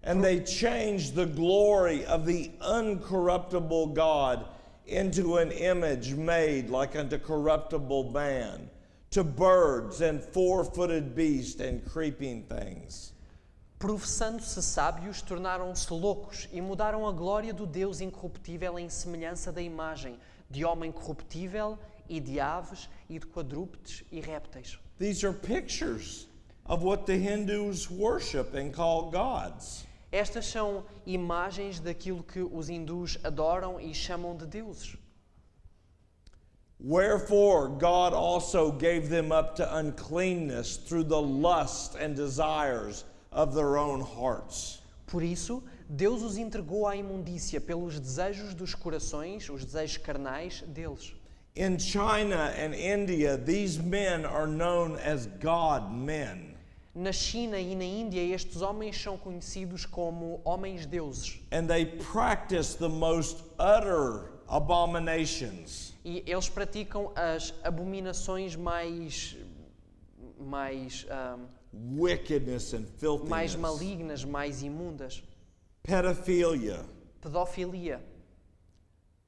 And they changed the glory of the uncorruptible God into an image made like unto corruptible man, to birds and four-footed beasts and creeping things. Professando-se sábios, tornaram-se loucos e mudaram a glória do Deus incorruptível em semelhança da imagem de homem corruptível e de aves e de quadrúpedes e répteis. These are pictures of what the Hindus worship and call gods. Estas são imagens daquilo que os hindus adoram e chamam de deuses. Wherefore God also gave them up to uncleanness through the lust and desires of their own hearts. Por isso, Deus os entregou à imundícia pelos desejos dos corações, os desejos carnais deles. In China and India, these men are known as God men. Na China e na Índia, estes homens são conhecidos como homens-deuses. And they practice the most utter abominations. E eles praticam as abominações mais Wickedness and filthiness. malignas, mais imundas. Pedophilia, Pedofilia,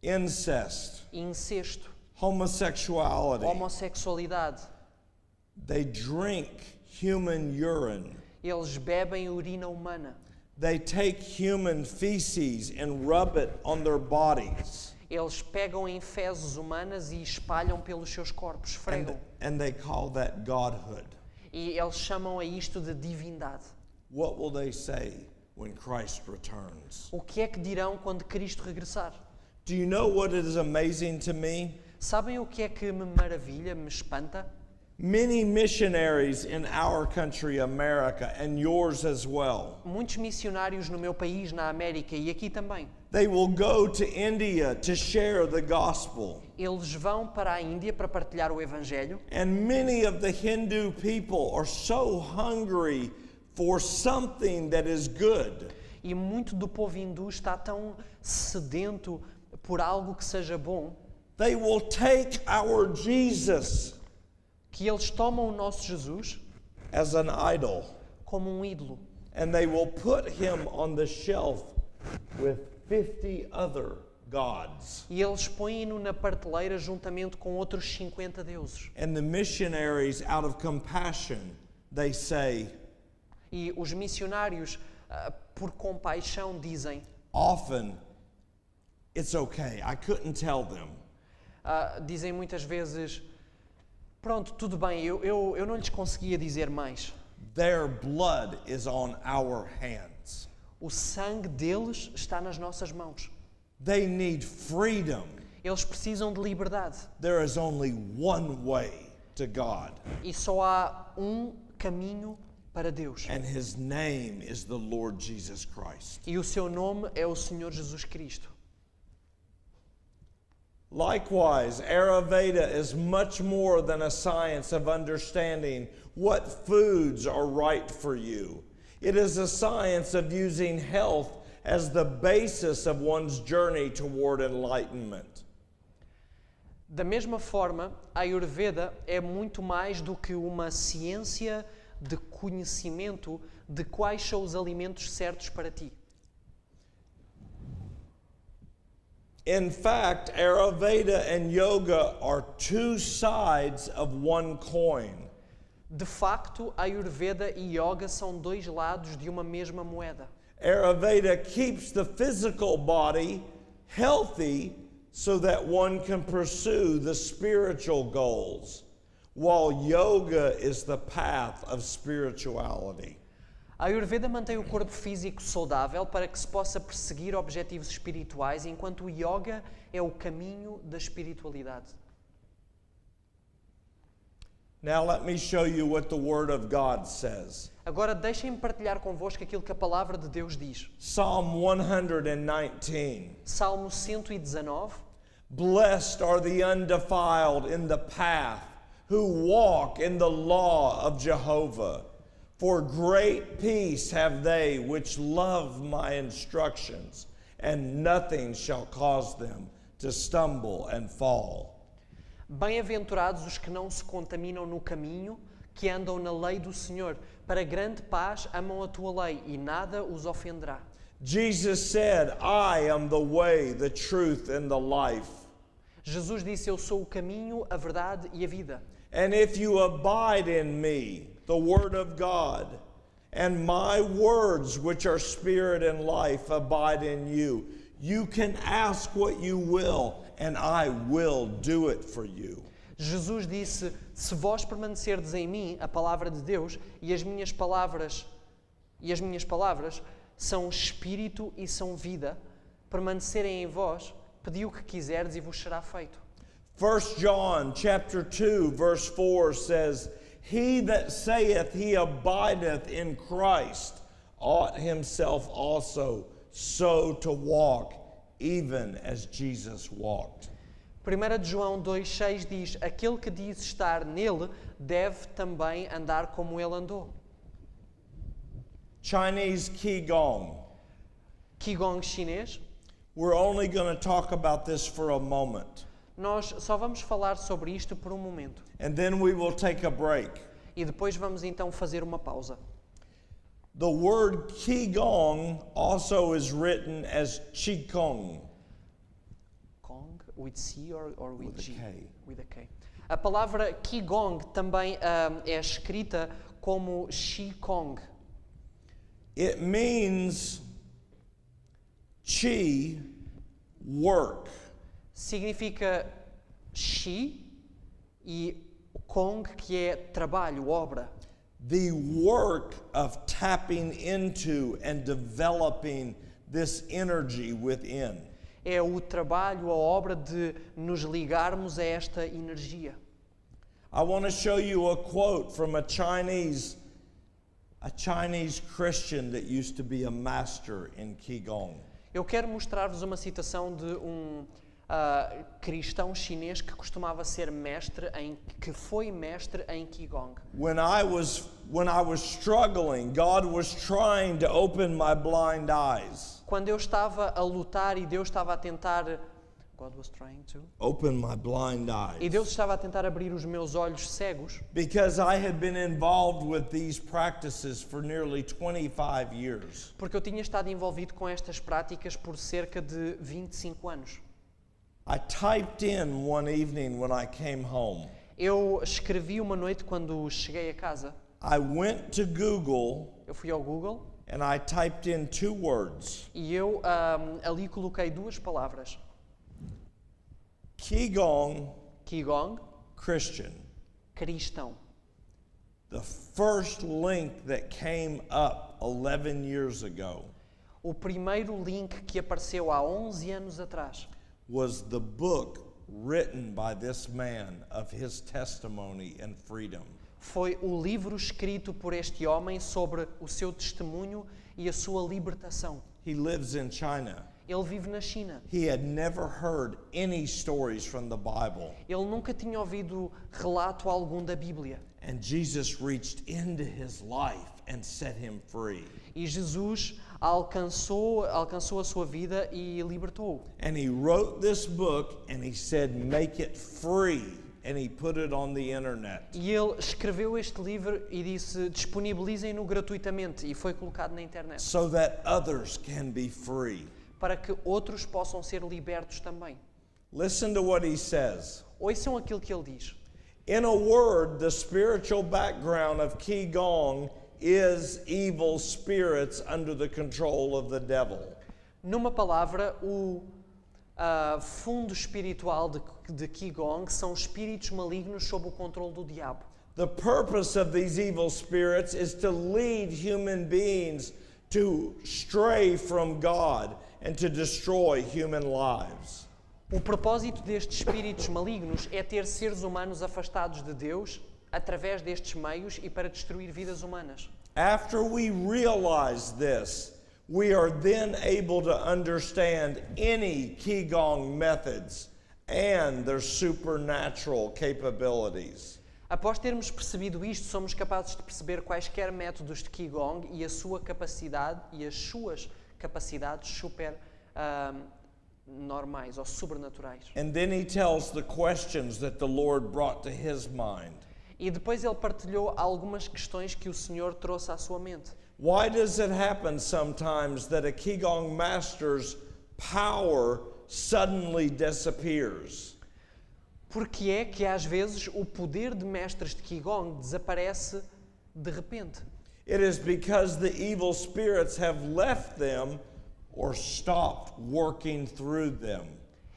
incest, incesto, homosexuality. homossexualidade. They drink human urine. Eles bebem urina humana. They take human feces and rub it on their bodies. Eles pegam em fezes humanas e espalham pelos seus corpos, esfregam. And they call that godhood. E eles chamam a isto de divindade. What will they say when Christ returns? O que é que dirão quando Cristo regressar? Do you know what is amazing to me? Sabem o que é que me maravilha, me espanta? Many missionaries in our country, America, and yours as well. Muitos missionários no meu país, na América e aqui também. They will go to India to share the gospel. Eles vão para a Índia para partilhar o Evangelho. And many of the Hindu people are so hungry for something that is good. E muito do povo hindu está tão sedento por algo que seja bom, They will take our Jesus que eles tomam o nosso Jesus as an idol, como um ídolo. and they will put him on the shelf with 50 other gods. E eles põem-no na prateleira juntamente com outros 50 deuses. And the missionaries, out of compassion, they say, E os missionários, por compaixão, dizem, often, it's okay, I couldn't tell them. dizem muitas vezes, pronto, tudo bem, eu não lhes conseguia dizer mais. Their blood is on our hands. O sangue deles está nas nossas mãos. They need freedom. Eles precisam de liberdade. There is only one way to God, E só há um caminho para Deus. and his name is the Lord Jesus Christ. E o seu nome é o Senhor Jesus Cristo. Likewise, Ayurveda is much more than a science of understanding what foods are right for you. It is a science of using health as the basis of one's journey toward enlightenment. Da mesma forma, a Ayurveda é muito mais do que uma ciência de conhecimento de quais são os alimentos certos para ti. In fact, Ayurveda and yoga are two sides of one coin. De facto, a Ayurveda e Yoga são dois lados de uma mesma moeda. Ayurveda keeps the physical body healthy so that one can pursue the spiritual goals, while yoga is the path of spirituality. A Ayurveda mantém o corpo físico saudável para que se possa perseguir objetivos espirituais, enquanto o Yoga é o caminho da espiritualidade. Now let me show you what the Word of God says. Agora deixem-me partilhar convosco aquilo que a palavra de Deus diz. Psalm 119. Salmo 119. Blessed are the undefiled in the path, who walk in the law of Jehovah. For great peace have they which love my instructions, and nothing shall cause them to stumble and fall. Bem-aventurados os que não se contaminam no caminho, que andam na lei do Senhor. Para grande paz amam a tua lei e nada os ofenderá. Jesus said, I am the way, the truth, and the life. Jesus disse, eu sou o caminho, a verdade e a vida. And if you abide in me, the word of God, and my words, which are spirit and life, abide in you, you can ask what you will, and I will do it for you. Jesus disse, se vós permanecerdes em mim, a palavra de Deus, e as minhas palavras são espírito e são vida, permanecerem em vós, pedi o que quiserdes e vos será feito. 1 John chapter 2 verse 4 says, He that saith he abideth in Christ ought himself also so to walk, even as Jesus walked. 1 João 2,6 diz, aquele que diz estar nele deve também andar como ele andou. Chinese Qigong. Qigong chinês. We're only going to talk about this for a moment. Nós só vamos falar sobre isto por um momento. And then we will take a break. E depois vamos então fazer uma pausa. The word Qigong also is written as Qigong. Kong, with C or with With a G? K. With a K. A palavra Qigong também é escrita como Qigong. It means Qi, work. Significa Qi e Kong, que é trabalho, obra. The work of tapping into and developing this energy within. É o trabalho, a obra de nos ligarmos a esta energia. I want to show you a quote from a Chinese Christian that used to be a master in Qigong. Eu quero mostrar-vos uma citação de um cristão chinês que costumava ser que foi mestre em Qigong. When I was struggling, God was trying to open my blind eyes. Quando eu estava a lutar e Deus estava a tentar, God was trying to. Open my blind eyes. E Deus estava a tentar abrir os meus olhos cegos. Because I had been involved with these practices for nearly 25 years. Porque eu tinha estado envolvido com estas práticas por cerca de 25 anos. I typed in one evening when I came home. Eu escrevi uma noite quando cheguei a casa. I went to Google Eu fui ao Google and I typed in 2 words. e eu ali coloquei duas palavras. Qigong, Qigong, Christian. cristão. The first link that came up 11 years ago O primeiro link que apareceu há 11 anos atrás was the book written by this man of his testimony and freedom. foi o livro escrito por este homem sobre o seu testemunho e a sua libertação. He lives in China. Ele vive na China. He had never heard any stories from the Bible. Ele nunca tinha ouvido relato algum da Bíblia. And Jesus reached into his life and set him free. E Jesus alcançou a sua vida e libertou-o. And he wrote this book and he said, make it free. And he put it on the internet. E ele escreveu este livro e disse, disponibilizem-no gratuitamente, e foi colocado na internet. So that others can be free. Para que outros possam ser libertos também. Listen to what he says. Ouçam aquilo que ele diz. In a word, the spiritual background of Qigong is evil spirits under the control of the devil. Numa palavra, o fundo espiritual de Qigong são espíritos malignos sob o controle do diabo. The purpose of these evil spirits is to lead human beings to stray from God and to destroy human lives. O propósito destes espíritos malignos é ter seres humanos afastados de Deus através destes meios e para destruir vidas humanas. After we realize this, we are then able to understand any Qigong methods and their supernatural capabilities. Após termos percebido isto, somos capazes de perceber quaisquer métodos de Qigong e a sua capacidade e as suas capacidades super normais ou sobrenaturais. And then he tells the questions that the Lord brought to his mind. E depois ele partilhou algumas questões que o Senhor trouxe à sua mente. Why does it happen sometimes that a Qigong master's power suddenly disappears? Porque é que às vezes o poder de mestres de Qigong desaparece de repente? It is because the evil spirits have left them or stopped working through them.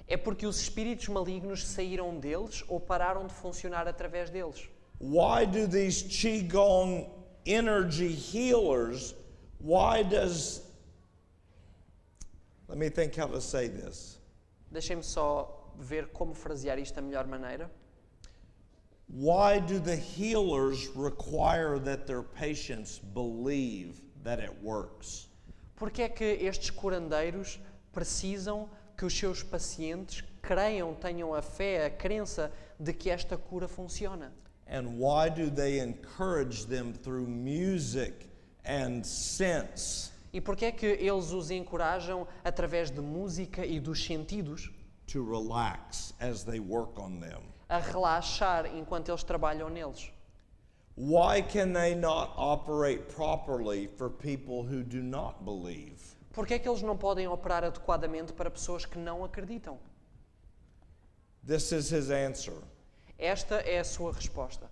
É porque os espíritos malignos saíram deles ou pararam de funcionar através deles. Why do these Qigong energy healers, let me think how to say this. Deixem-me só ver como frasear isto da melhor maneira. Why do the healers require that their patients believe that it works? Porque é que estes curandeiros precisam que os seus pacientes creiam, tenham a fé, a crença de que esta cura funciona? And why do they encourage them through music and sense E porque é que eles os encorajam através de música e dos sentidos to relax as they work on them? a relaxar enquanto eles trabalham neles? Why can they not operate properly for people who do not believe? Porque é que eles não podem operar adequadamente para pessoas que não acreditam? This is his answer. Esta é a sua resposta.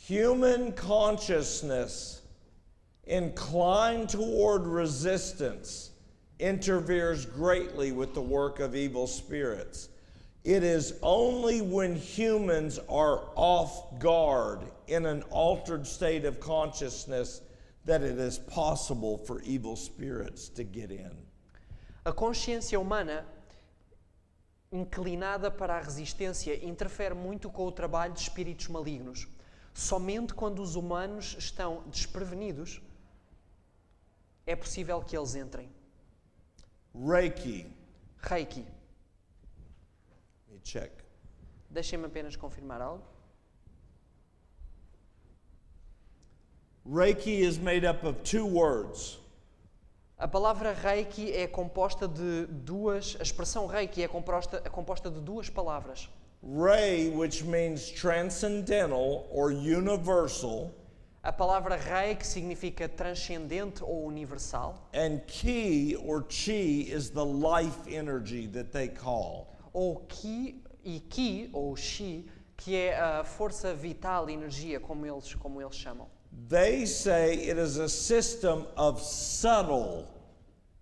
Human consciousness inclined toward resistance interferes greatly with the work of evil spirits. It is only when humans are off guard in an altered state of consciousness that it is possible for evil spirits to get in. A consciência humana inclinada para a resistência interfere muito com o trabalho de espíritos malignos. Somente quando os humanos estão desprevenidos é possível que eles entrem. Reiki. Reiki. Let me check. Deixem-me apenas confirmar algo. Reiki is made up of two words. A palavra Reiki é composta de duas... A expressão Reiki é composta de duas palavras. Rei, which means transcendental or universal, A palavra Rei, que significa transcendente ou universal, and Ki or Chi is the life energy that they call. ou Ki, e Ki, ou Chi, que é a força vital, energia, como eles chamam. They say it is a system of subtle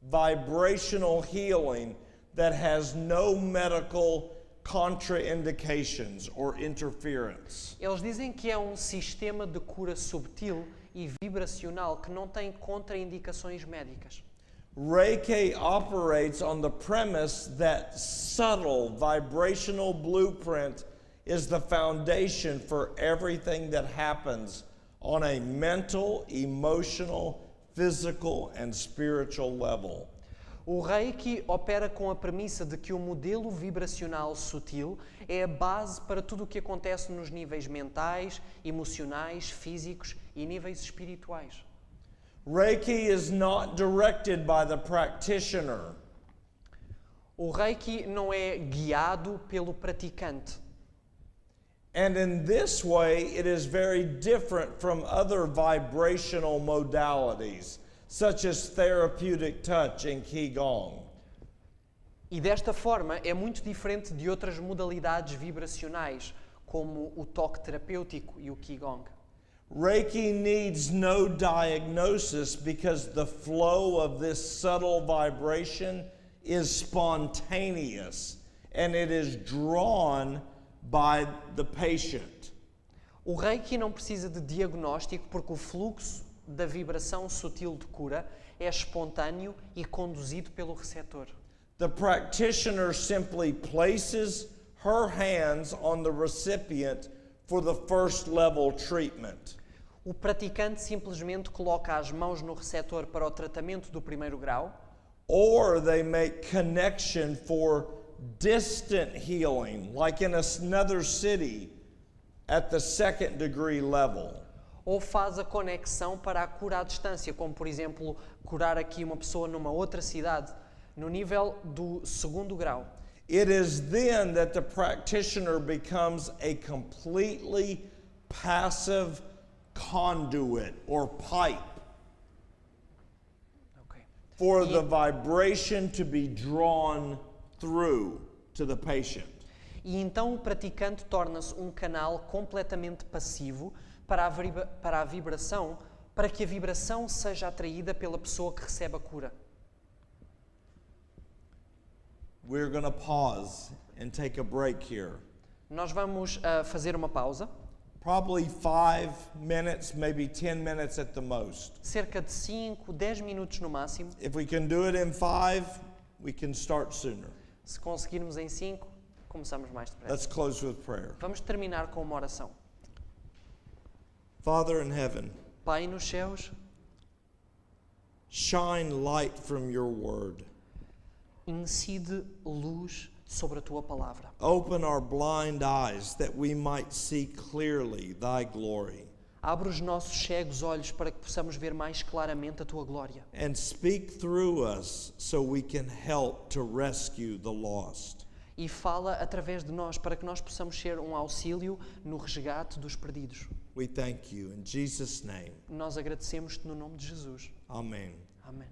vibrational healing that has no medical contraindications or interference. Eles dizem que é um sistema de cura subtil e vibracional que não tem contraindicações médicas. Reiki operates on the premise that subtle vibrational blueprint is the foundation for everything that happens on a mental, emotional, physical, and spiritual level. O Reiki opera com a premissa de que o modelo vibracional sutil é a base para tudo o que acontece nos níveis mentais, emocionais, físicos e níveis espirituais. Reiki is not directed by the practitioner. O Reiki não é guiado pelo praticante. And in this way, it is very different from other vibrational modalities, such as therapeutic touch and Qigong. E desta forma é muito diferente de outras modalidades vibracionais, como o toque terapêutico e o Qigong. Reiki needs no diagnosis because the flow of this subtle vibration is spontaneous and it is drawn by the patient. O Reiki não precisa de diagnóstico porque o fluxo da vibração sutil de cura é espontâneo e conduzido pelo receptor. The practitioner simply places her hands on the recipient for the first level treatment. O praticante simplesmente coloca as mãos no receptor para o tratamento do primeiro grau, Or they make connection for distant healing, like in another city at the second degree level. ou faz a conexão para a cura à distância, como por exemplo, curar aqui uma pessoa numa outra cidade, no nível do segundo grau. It is then that the practitioner becomes a completely passive conduit or pipe Ok. for the vibration to be drawn through to the patient. E então o praticante torna-se um canal completamente passivo para a vibração, para que a vibração seja atraída pela pessoa que recebe a cura. We're going to pause and take a break here. Nós vamos fazer uma pausa, Probably 5 minutes, maybe 10 minutes at the most. cerca de 5, 10 minutos no máximo. If we can do it in 5, we can start sooner. Se conseguirmos em 5, começamos mais depressa. Let's close with prayer. Vamos terminar com uma oração. Father in heaven, Pai nos céus, shine light from your word. incide luz sobre a tua palavra. Open our blind eyes that we might see clearly thy glory. Abre os nossos cegos olhos para que possamos ver mais claramente a tua glória. And speak through us so we can help to rescue the lost. E fala através de nós para que nós possamos ser um auxílio no resgate dos perdidos. We thank you in Jesus' name. Nós agradecemos-te no nome de Jesus. Amen. Amém.